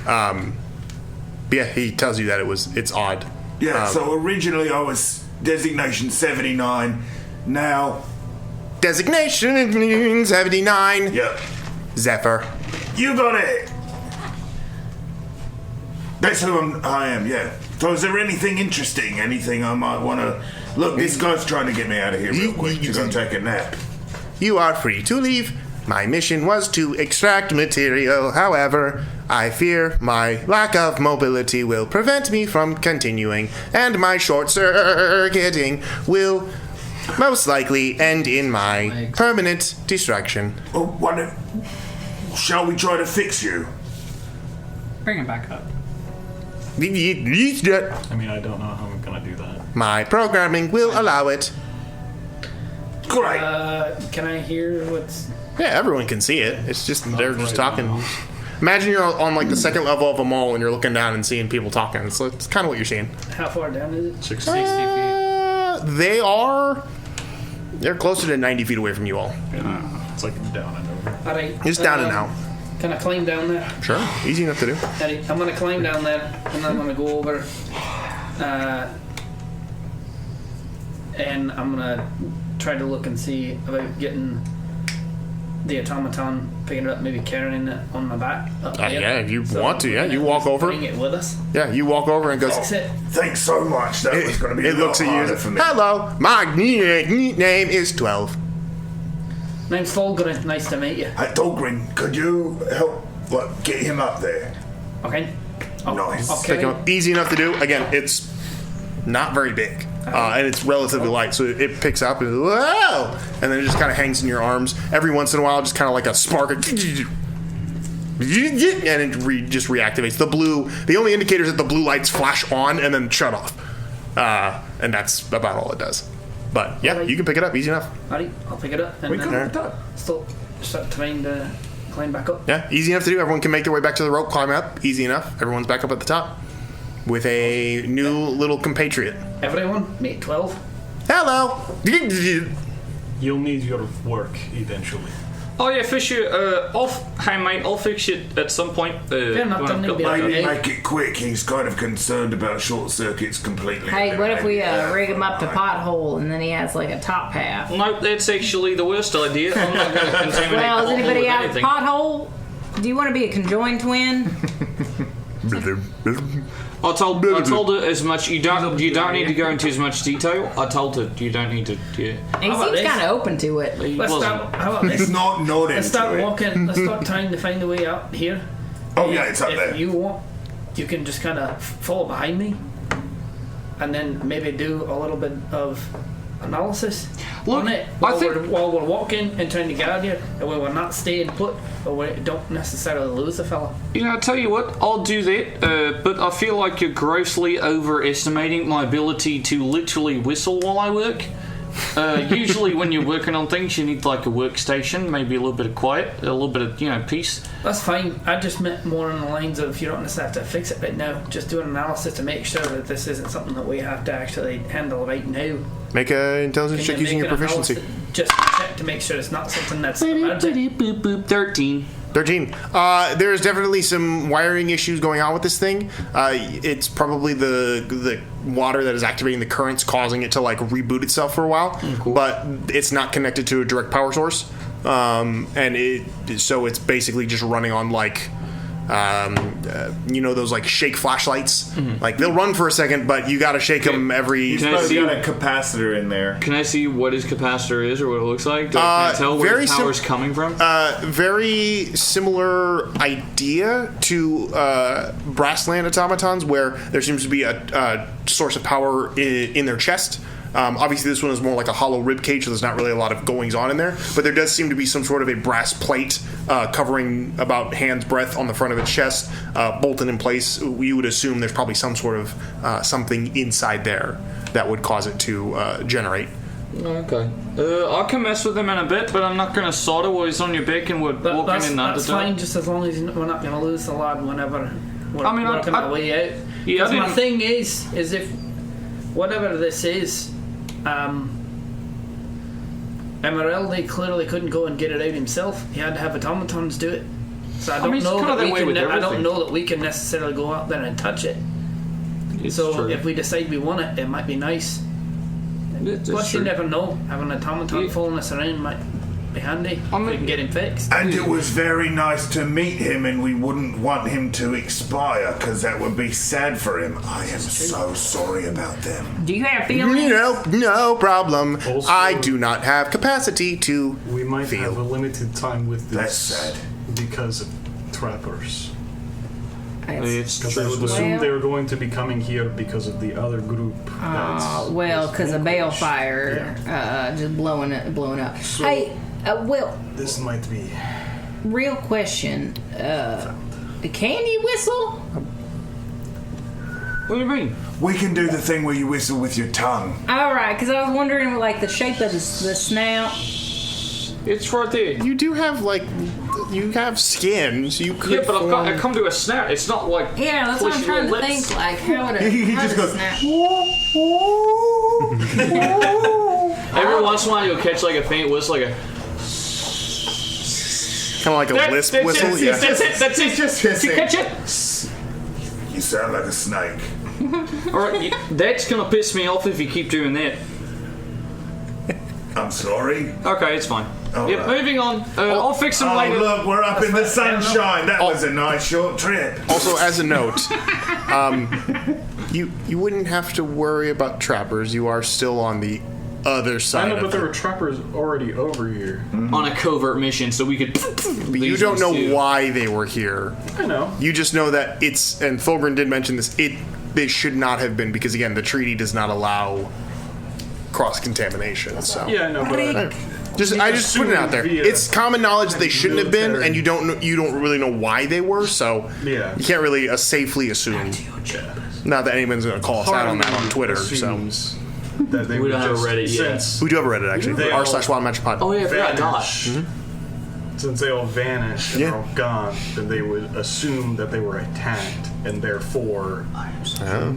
yeah, he tells you that it's odd. Yeah. So originally I was designation 79. Now designation 79. Yep. Zephyr. You got it. That's who I am. Yeah. So is there anything interesting? Anything I might want to look? This guy's trying to get me out of here real quick to go take a nap. You are free to leave. My mission was to extract material. However, I fear my lack of mobility will prevent me from continuing, and my short-circuiting will most likely end in my permanent destruction. Oh, shall we try to fix you? Bring him back up. I mean, I don't know how I'm gonna do that. My programming will allow it. Great. Can I hear what's... Yeah, everyone can see it. It's just they're just talking. Imagine you're on like the second level of a mall and you're looking down and seeing people talking. It's kind of what you're seeing. How far down is it? 60 feet. They're closer to 90 feet away from you all. Yeah, it's like down and over. All right. Just down and out. Can I climb down there? Sure, easy enough to do. Right, I'm gonna climb down there and I'm gonna go over and I'm gonna try to look and see about getting the automaton, picking it up, maybe carrying it on my back. Yeah, if you want to, yeah, you walk over. Bring it with us. Yeah, you walk over and goes. Thanks so much. That was going to be a lot harder for me. Hello, my name is 12. Name's Fulgrin. Nice to meet you. Hey, Fulgrin, could you help get him up there? Okay. Nice. I'll carry Like, easy enough to do. Again, it's not very big. And it's relatively light, so it picks up and whoa, and then it just kind of hangs in your arms. Every once in a while, just kind of like a spark, and it just reactivates. The only indicator is that the blue lights flash on and then shut off, and that's about all it does. But yeah, you can pick it up easy enough. Alright, I'll pick it up. And We can pick it up. Still start trying to climb back up. Yeah, easy enough to do. Everyone can make their way back to the rope, climb up, easy enough. Everyone's back up at the top. With a new little compatriot. Everyone, mate 12. Hello! You'll need your work eventually. Oh yeah, Fisher. Hey mate, I'll fix it at some point. Maybe make it quick. He's kind of concerned about short circuits completely. Hey, what if we rig him up to pothole and then he has like a top half? Nope, that's actually the worst idea. I'm not going to contaminate. Well, does anybody have a anything. pothole? Do you want to be a conjoined twin? I told her as much. You don't need to go into as much detail. I told her you don't need to. Yeah. He seems kind of open to it. How about this? He's not Let's start walking. Let's start trying to find a way up here. Oh yeah, it's up there. If you want, you can just kind of follow behind me, and then maybe do a little bit of analysis on it while we're walking and trying to guard you, and when we're not staying put, or we don't necessarily lose the fella. You know, I tell you what, I'll do that. But I feel like you're grossly overestimating my ability to literally whistle while I work. Usually, when you're working on things, you need like a workstation, maybe a little bit of quiet, a little bit of peace. That's fine. I just meant more on the lines of you don't necessarily have to fix it right now. Just do an analysis to make sure that this isn't something that we have to actually handle right now. Make an intelligence check using your proficiency. Just check to make sure it's not something that's emergent. 13. 13. There's definitely some wiring issues going on with this thing. It's probably the water that is activating the currents causing it to like reboot itself for a while. Cool. But it's not connected to a direct power source, so it's basically just running on like those like shake flashlights. Mm-hmm. Like they'll run for a second, but you got to shake them every. He's probably got a capacitor in there. Can I see what his capacitor is or what it looks like? Can I tell where the power's coming from? Very similar idea to Brassland automatons, where there seems to be a source of power in their chest. Obviously, this one is more like a hollow rib cage, so there's not really a lot of goings on in there. But there does seem to be some sort of a brass plate covering about hand's breadth on the front of its chest, bolted in place. We would assume there's probably some sort of something inside there that would cause it to generate. Okay. I can mess with him in a bit, but I'm not going to solder while he's on your back and we're walking in under. That's fine, just as long as we're not going to lose the lad whenever we're working our way out. Yeah, my thing is if whatever this is, Emeraldi clearly couldn't go and get it out himself. He had to have automatons do it. So I don't know that we can necessarily go out there and touch it. So if we decide we want it, it might be nice. Plus, you never know. Having an automaton following us around might be handy. We can get him fixed. And it was very nice to meet him, and we wouldn't want him to expire because that would be sad for him. I am so sorry about them. Do you have feelings? No problem. Also, I do not have capacity to We might have a limited time with this. That's sad. Because of trappers. Because I would assume they were going to be coming here because of the other group. Because of balefire just blowing up. So hey, Will. This might be. Real question. Can you whistle? What do you mean? We can do the thing where you whistle with your tongue. All right, because I was wondering, like, the shape of the snout. It's right there. You do have, like, you have skin, so you could. Yeah, but I come to a snap. It's not like. Yeah, that's what I'm trying to think. Like, how would He how just does goes, snap? Every once in a while, you'll catch like a faint whistle, like a. Kind of like a lisp whistle. That's Yeah. it. That's it. just Did you hissing. catch it? You sound like a snake. All right, that's gonna piss me off if you keep doing that. I'm sorry. Okay, it's fine. All Yep, right. moving on. I'll fix them Oh, later. look, we're up in the sunshine. That was a nice short trip. Also, as a note, you wouldn't have to worry about trappers. You are still on the other I side know, but of there it. were trappers already over here. On a covert mission, so we could. But you don't know why they were here. I know. You just know that it's, and Fulgrim did mention this, they should not have been, because again, the treaty does not allow cross-contamination, so. Yeah, I know, but I just put it out there. Via It's common knowledge that they shouldn't have been, military. and you don't really know why they were, so Yeah. you can't really safely assume. Not that anyone's going to call us out on that on Twitter, so. assumes that they We were don't have a just Reddit yet. since We do have a Reddit, actually. They all- r/WildMagicPod. Oh yeah, I forgot not. vanished. Since they all vanished and Yeah. are all gone, then they would assume that they were attacked and therefore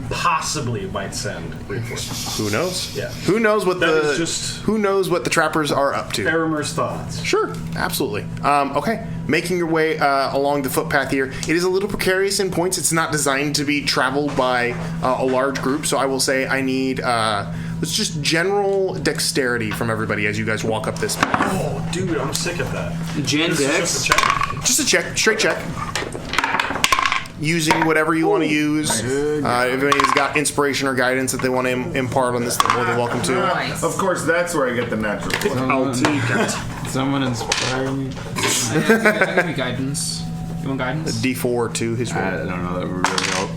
possibly might send reinforcements. Who knows? Yeah. Who knows what That is just- who knows what the trappers are up to? Aramir's thoughts. Sure, absolutely. Okay, making your way along the footpath here. It is a little precarious in points. It's not designed to be traveled by a large group, so I will say I need it's just general dexterity from everybody as you guys walk up this path. Oh, dude, I'm sick of that. Gen This is Dex. just a check. Just a check, straight check. Using whatever you want to use. If anybody's got inspiration or guidance that they want to impart on this, they're more than welcome to. Nice. Of course, that's where I get the natural one. Someone inspire me. I'll give you guidance. You want guidance? D4 to his I roll. don't know. That would really help.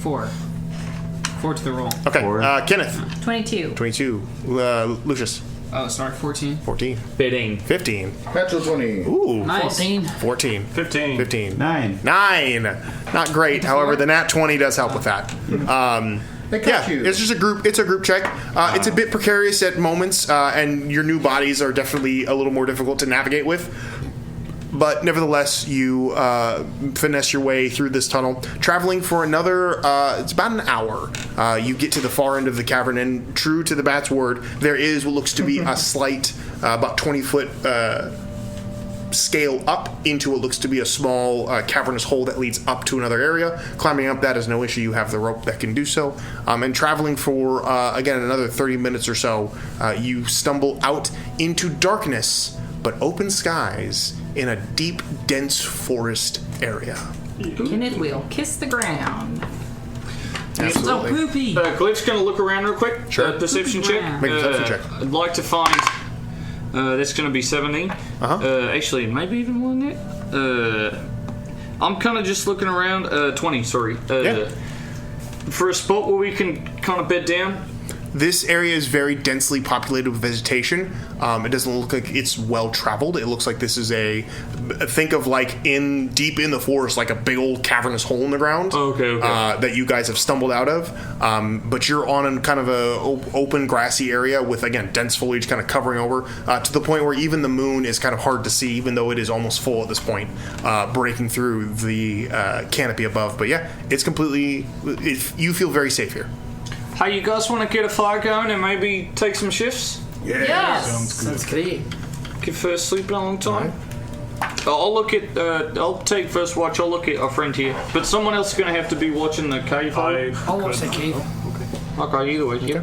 4. 4 to the roll. Okay, Four. Kenneth, 22. 22. Lucius, Oh, sorry, 14. 14. 15. 15. Natural 20. Ooh, Nice. 14. 15. 15. 9. 9. Not great. However, the nat 20 does help with that. They Yeah, cut you. it's just a group. It's a group check. It's a bit precarious at moments, and your new bodies are definitely a little more difficult to navigate with. But nevertheless, you finesse your way through this tunnel, traveling for another. It's about an hour. You get to the far end of the cavern, and true to the bat's word, there is what looks to be a slight, about 20-foot scale up into what looks to be a small cavernous hole that leads up to another area. Climbing up that is no issue. You have the rope that can do so. And traveling for, again, another 30 minutes or so, you stumble out into darkness, but open skies in a deep, dense forest area. Kenneth will kiss the ground. Absolutely. Poopy. Glyph's gonna look around real quick. Sure. Perception check. Make a perception check. I'd like to find. That's gonna be 17. Actually, maybe even more than that. I'm kind of just looking around. 20. Sorry. Yeah. For a spot where we can kind of bed down. This area is very densely populated with vegetation. It doesn't look like it's well traveled. It looks like this is think of like deep in the forest, like a big old cavernous hole in the ground. Okay. That you guys have stumbled out of. But you're on a kind of a open grassy area with, again, dense foliage kind of covering over to the point where even the moon is kind of hard to see, even though it is almost full at this point, breaking through the canopy above. But yeah, it's completely. You feel very safe here. Hey, you guys want to get a fire going and maybe take some shifts? Yes. Sounds great. Get first sleep in a long time. I'll look at. I'll take first watch. I'll look at our friend here, but someone else is going to have to be watching the cave. I'll watch the cave. Okay, either way. Yeah.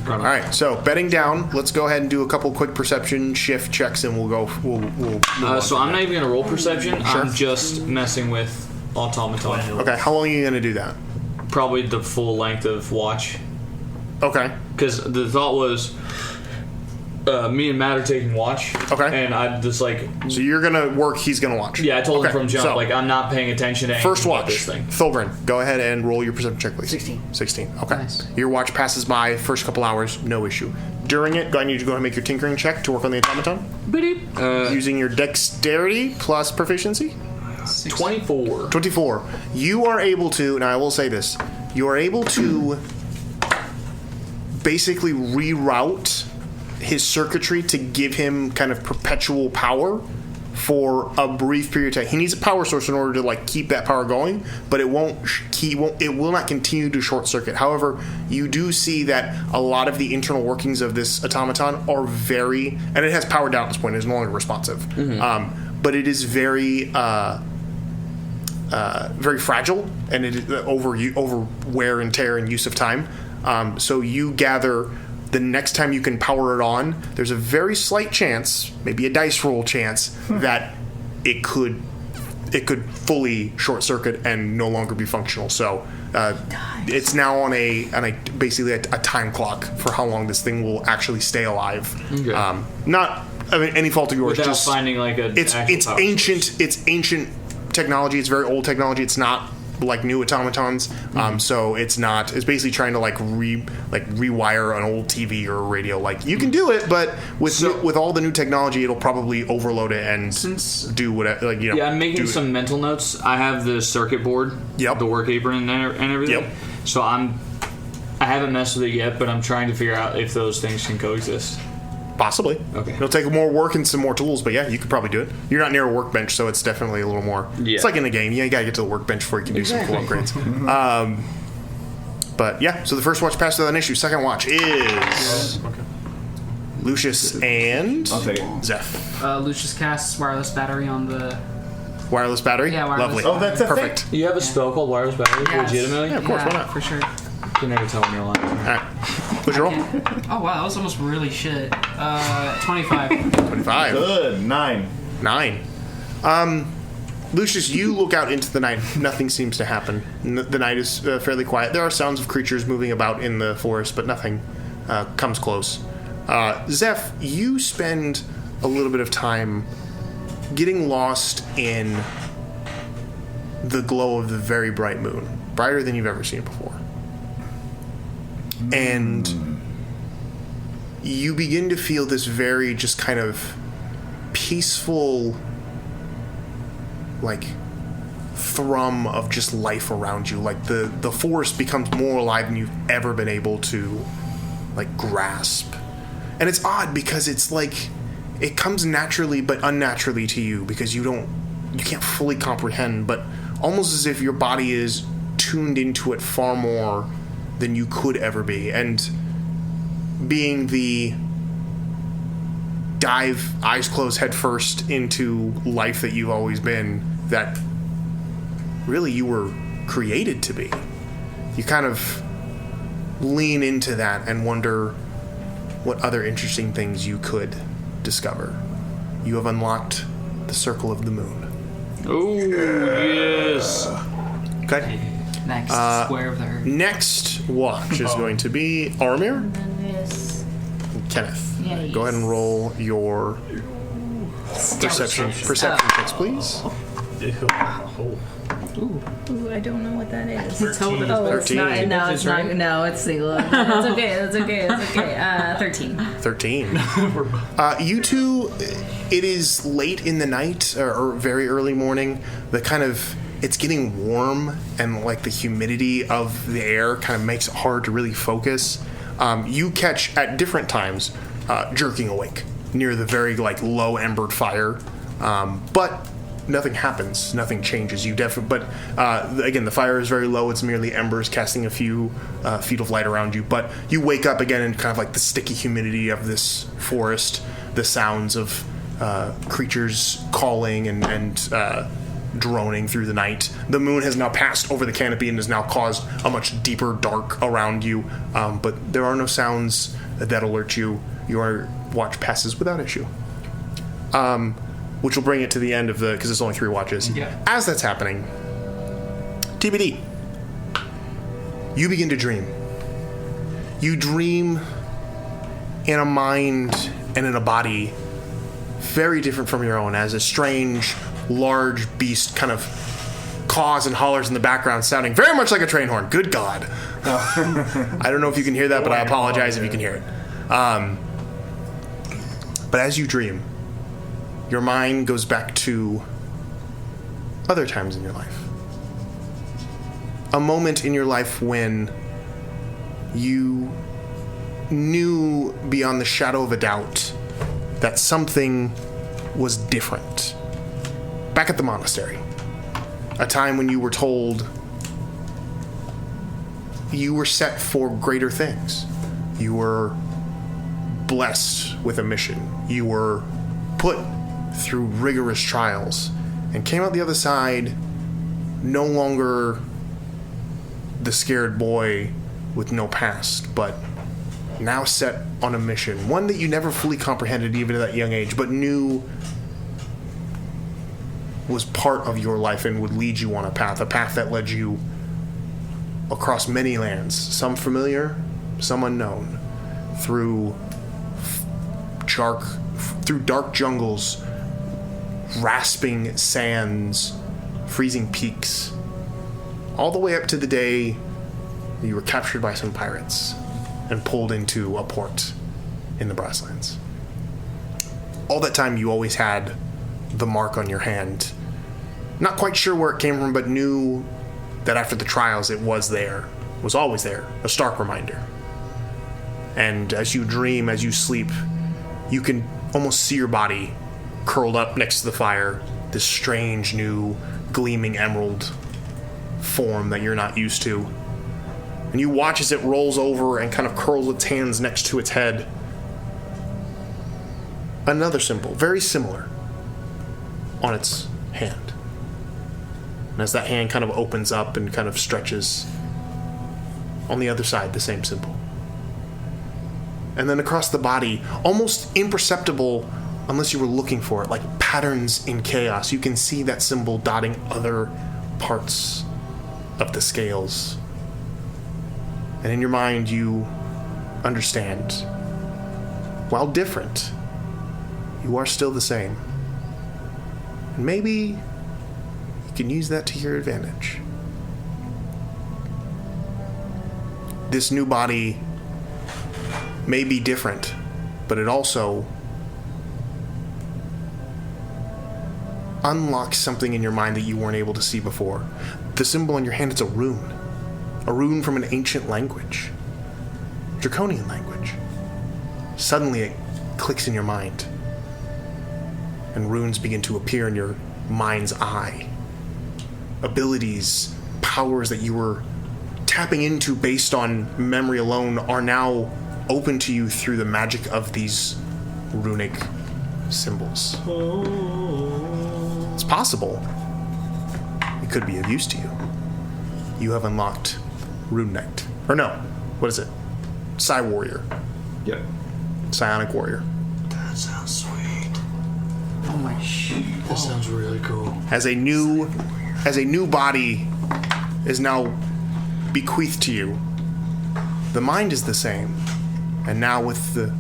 All right, so bedding down. Let's go ahead and do a couple quick perception shift checks, and we'll go. We'll move on So from I'm not there. even going to roll perception. Sure. I'm just messing with automaton. Okay, how long are you going to do that? Probably the full length of watch. Okay. Because the thought was, me and Matt are taking watch. Okay. And I just like, So you're gonna work. He's gonna watch. yeah, I told him Okay, from jump, so, like I'm not paying attention to anything first about watch. this thing. Thulgrin, go ahead and roll your perception check, please. 16. Okay. Nice. Your watch passes by. First couple hours, no issue. During it, I need you to go ahead and make your tinkering check to work on the automaton. Using your dexterity plus proficiency. 24. 24. You are able to, and I will say this, you are able to basically reroute his circuitry to give him kind of perpetual power for a brief period of time. He needs a power source in order to like keep that power going, but it will not continue to short circuit. However, you do see that a lot of the internal workings of this automaton are very, and it has power down at this point. It's no longer responsive, but it is very, very fragile, and it is over wear and tear and use of time. So you gather the next time you can power it on, there's a very slight chance, maybe a dice roll chance, that it could fully short circuit and no longer be functional. So it's now on a basically a time clock for how long this thing will actually stay alive. Okay. Not any fault of yours. Without just finding like a it's ancient. It's ancient technology. It's very old technology. It's not like new automatons, so it's not. It's basically trying to rewire an old TV or a radio. Like you can do it, but with all the new technology, it'll probably overload it and do whatever. Yeah, I'm making some mental notes. I have the circuit board, the work apron, and everything. Yep. So I haven't messed with it yet, but I'm trying to figure out if those things can coexist. Possibly. Okay. It'll take more work and some more tools, but yeah, you could probably do it. You're not near a workbench, so it's definitely a little more. Yeah. It's like in a game. You gotta get to the workbench before you can do some cool upgrades. But yeah, so the first watch passed without an issue. Second watch is Lucius and Zeph. Lucius casts wireless battery on the. Wireless battery? Yeah, wireless. Lovely. Oh, that's a perfect. thing? You have a spell called wireless battery? Yes. Legitimately? Yeah, of course. Why not? For sure. You can never tell when you're lying. All right. What's your roll? Oh wow, that was almost really shit. 25. 25. Good. 9. Lucius, you look out into the night. Nothing seems to happen. The night is fairly quiet. There are sounds of creatures moving about in the forest, but nothing comes close. Zeph, you spend a little bit of time getting lost in the glow of the very bright moon. Brighter than you've ever seen before. And you begin to feel this very just kind of peaceful, like, thrum of just life around you. Like, the forest becomes more alive than you've ever been able to, like, grasp. And it's odd because it's like, it comes naturally but unnaturally to you because you can't fully comprehend, but almost as if your body is tuned into it far more than you could ever be. And being the dive eyes closed head first into life that you've always been, that really you were created to be, you kind of lean into that and wonder what other interesting things you could discover. You have unlocked the circle of the moon. Oh, yes. Okay. Next square of the earth. Next watch is going to be Aramir and Kenneth. Go ahead and roll your perception checks, please. Ooh, I don't know what that is. It's it's not. No, it's not. No, it's single. It's okay. It's okay. 13. 13. You two, it is late in the night or very early morning. It's getting warm, and like the humidity of the air kind of makes it hard to really focus. You catch at different times jerking awake near the very like low embered fire, but nothing happens, nothing changes. But again, the fire is very low. It's merely embers casting a few feet of light around you. But you wake up again in kind of like the sticky humidity of this forest, the sounds of creatures calling and droning through the night. The moon has now passed over the canopy and has now caused a much deeper dark around you, but there are no sounds that alert you. Your watch passes without issue, which will bring it to the end of because it's only 3 watches. Yeah. As that's happening, TBD, you begin to dream. You dream in a mind and in a body very different from your own, as a strange large beast kind of caws and hollers in the background, sounding very much like a train horn. Good God. I don't know if you can hear that, but I apologize if you can hear it. But as you dream, your mind goes back to other times in your life. A moment in your life when you knew beyond the shadow of a doubt that something was different. Back at the monastery, a time when you were told you were set for greater things. You were blessed with a mission. You were put through rigorous trials and came out the other side no longer the scared boy with no past, but now set on a mission, one that you never fully comprehended even at that young age, but knew was part of your life and would lead you on a path that led you across many lands, some familiar, some unknown, through dark jungles, rasping sands, freezing peaks, all the way up to the day you were captured by some pirates and pulled into a port in the Brasslands. All that time you always had the mark on your hand. Not quite sure where it came from, but knew that after the trials it was there. It was always there, a stark reminder. And as you dream, as you sleep, you can almost see your body curled up next to the fire, this strange new gleaming emerald form that you're not used to. And you watch as it rolls over and kind of curls its hands next to its head. Another symbol, very similar, on its hand. And as that hand kind of opens up and kind of stretches, on the other side, the same symbol. And then across the body, almost imperceptible unless you were looking for it, like patterns in chaos, you can see that symbol dotting other parts of the scales. And in your mind, you understand, while different, you are still the same. And maybe you can use that to your advantage. This new body may be different, but it also unlocks something in your mind that you weren't able to see before. The symbol on your hand is a rune from an ancient language, Draconian language. Suddenly it clicks in your mind, and runes begin to appear in your mind's eye. Abilities, powers that you were tapping into based on memory alone are now open to you through the magic of these runic symbols. It's possible. It could be of use to you. You have unlocked Rune Knight. Or no, what is it? Psi Warrior. Yep. Psionic Warrior. That sounds sweet. Oh my shit. That sounds really cool. As a new body is now bequeathed to you, the mind is the same. And now with the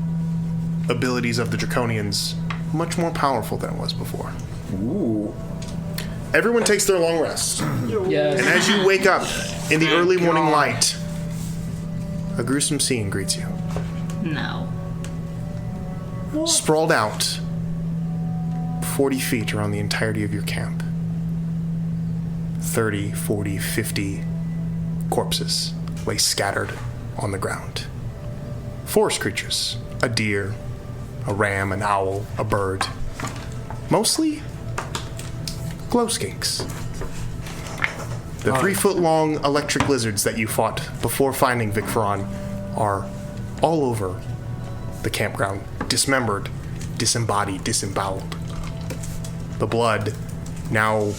abilities of the Draconians, much more powerful than it was before. Ooh. Everyone takes their long rest. Yes. And as you wake up in the early morning light, a gruesome scene greets you. No. Sprawled out 40 feet around the entirety of your camp. 30, 40, 50 corpses lay scattered on the ground. Forest creatures, a deer, a ram, an owl, a bird. Mostly glow skinks. The 3-foot-long electric lizards that you fought before finding Vic Ferron are all over the campground, dismembered, disembodied, disemboweled. The blood now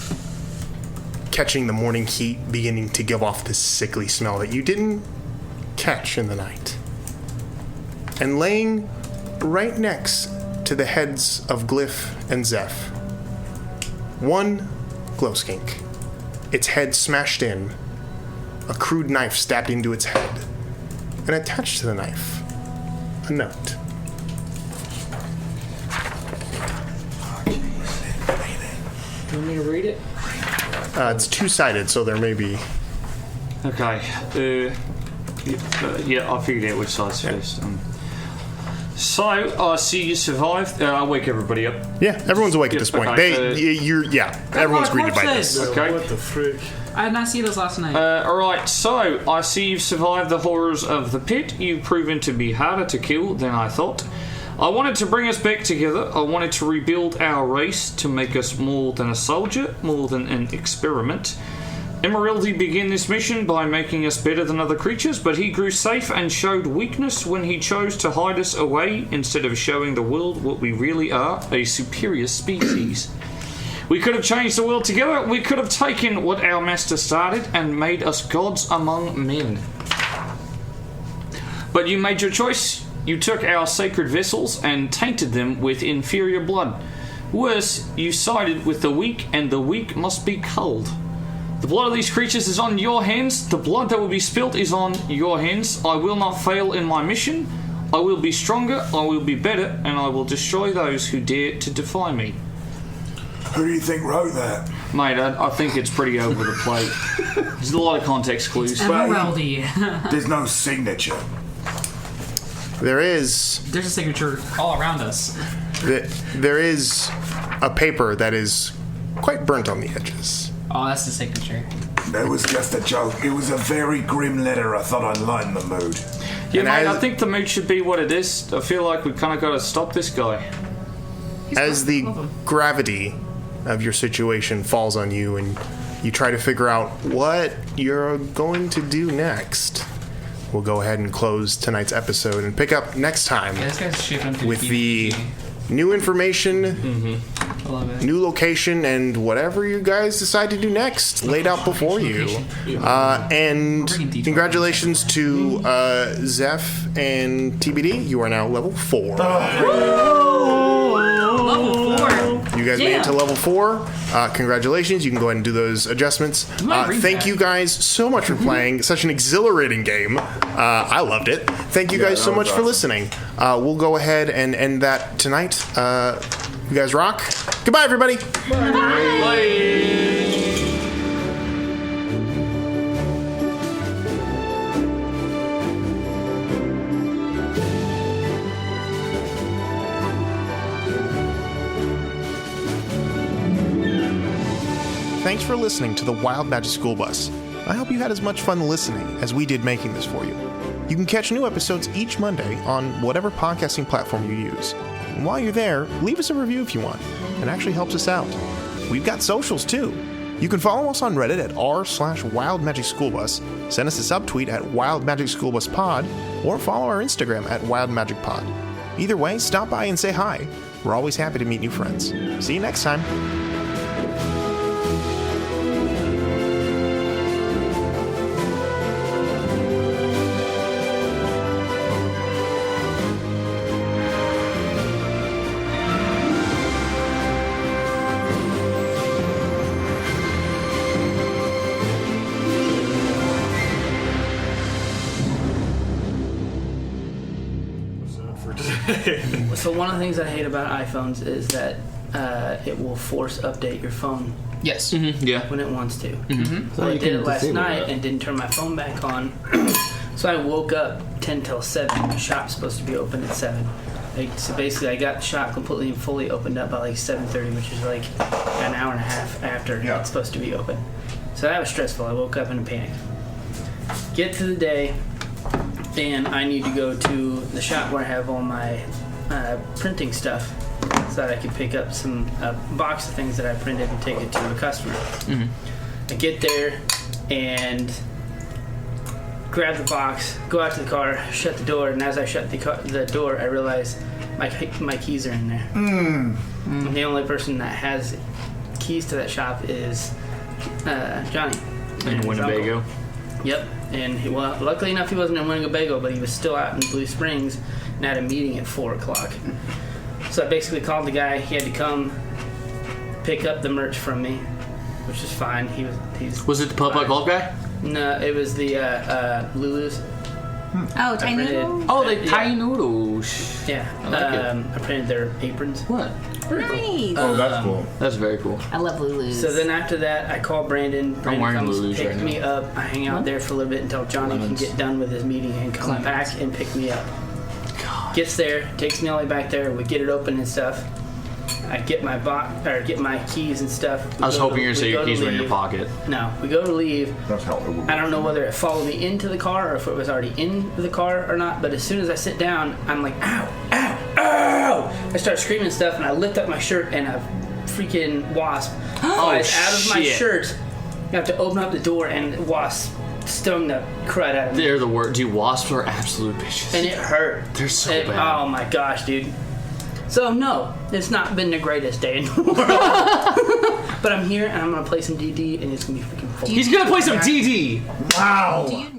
catching the morning heat, beginning to give off this sickly smell that you didn't catch in the night. And laying right next to the heads of Glyph and Zeph, one glow skink, its head smashed in, a crude knife stabbed into its head, and attached to the knife, a note. You want me to read it? It's two-sided, so there may be... Okay. Yeah, I figured out which side's first. So, I see you survived. I'll wake everybody up. Yeah, everyone's awake at this point. Okay, Everyone's greeted by this. Okay. What the frick? I did not see those last night. Alright, so I see you've survived the horrors of the pit. You've proven to be harder to kill than I thought. I wanted to bring us back together. I wanted to rebuild our race to make us more than a soldier, more than an experiment. Emeraldi began this mission by making us better than other creatures, but he grew safe and showed weakness when he chose to hide us away instead of showing the world what we really are, a superior species. We could have changed the world together. We could have taken what our master started and made us gods among men. But you made your choice. You took our sacred vessels and tainted them with inferior blood. Worse, you sided with the weak, and the weak must be culled. The blood of these creatures is on your hands. The blood that will be spilt is on your hands. I will not fail in my mission. I will be stronger, I will be better, and I will destroy those who dare to defy me. Who do you think wrote that? Mate, I think it's pretty over the plate. There's a lot of context clues. Emeraldi. There's no signature. There's a signature all around us. There is a paper that is quite burnt on the edges. Oh, that's the signature. That was just a joke. It was a very grim letter. I thought I'd lighten the mood. Yeah, mate, I think the mood should be what it is. I feel like we kind of got to stop this guy. As the gravity of your situation falls on you and you try to figure out what you're going to do next, we'll go ahead and close tonight's episode and pick up next time with the new information, new location, and whatever you guys decide to do next laid out before you. And congratulations to Zeph and TBD. You are now level 4. Level 4. You guys made it to level 4. Congratulations. You can go ahead and do those adjustments. Thank you guys so much for playing such an exhilarating game. I loved it. Thank you guys so much for listening. We'll go ahead and end that tonight. You guys rock. Goodbye, everybody. Bye. Thanks for listening to the Wild Magic School Bus. I hope you had as much fun listening as we did making this for you. You can catch new episodes each Monday on whatever podcasting platform you use. And while you're there, leave us a review if you want. It actually helps us out. We've got socials too. You can follow us on Reddit at r/WildMagicSchoolBus, send us a subtweet at WildMagicSchoolBusPod, or follow our Instagram at WildMagicPod. Either way, stop by and say hi. We're always happy to meet new friends. See you next time. So one of the things I hate about iPhones is that it will force update your phone. Yes. Yeah. When it wants to. So I did it last night and didn't turn my phone back on. So I woke up 10 till 7. The shop's supposed to be open at 7. So basically I got the shop completely and fully opened up by like 7:30, which is like an hour and a half after it's supposed to be open. So that was stressful. I woke up in a panic. Get to the day, and I need to go to the shop where I have all my printing stuff so that I can pick up some box of things that I printed and take it to a customer. I get there and grab the box, go out to the car, shut the door, and as I shut the door, I realize my keys are in there. And the only person that has keys to that shop is Johnny. In Winnebago. Yep. And luckily enough, he wasn't in Winnebago, but he was still out in Blue Springs and had a meeting at 4 o'clock. So I basically called the guy. He had to come pick up the merch from me, which is fine. Was it the Pop Up Golf guy? No, it was the Lulu's. Oh, tiny noodles? Oh, the tiny noodles. Yeah. I like it. I printed their aprons. What? Nice. Oh, that's cool. That's very cool. I love Lulu's. So then after that, I call Brandon. Brandon wearing comes Lulu's pick right me up. I hang out there for a little bit until Johnny can get done with his meeting and come back and pick me up. God. Gets there, takes me all the way back there. We get it open and stuff. I get my get my keys and stuff. I was hoping you were going to say your keys were in your pocket. No, we go to leave. That's how it would I don't know whether it followed me into the car or if it was already in the car or not, but as soon as I sit down, I'm like, ow, ow, ow! I start screaming and stuff, and I lift up my shirt, and a freaking wasp flies out of my shirt. I have to open up the door, and the wasp stung the crud out of me. They're the worst. Dude, wasps are absolute bitches. And it hurt. They're so bad. Oh my gosh, dude. So no, it's not been the greatest day in the world. But I'm here and I'm gonna play some DD and it's gonna be freaking fun. He's gonna play some DD. Wow. Do you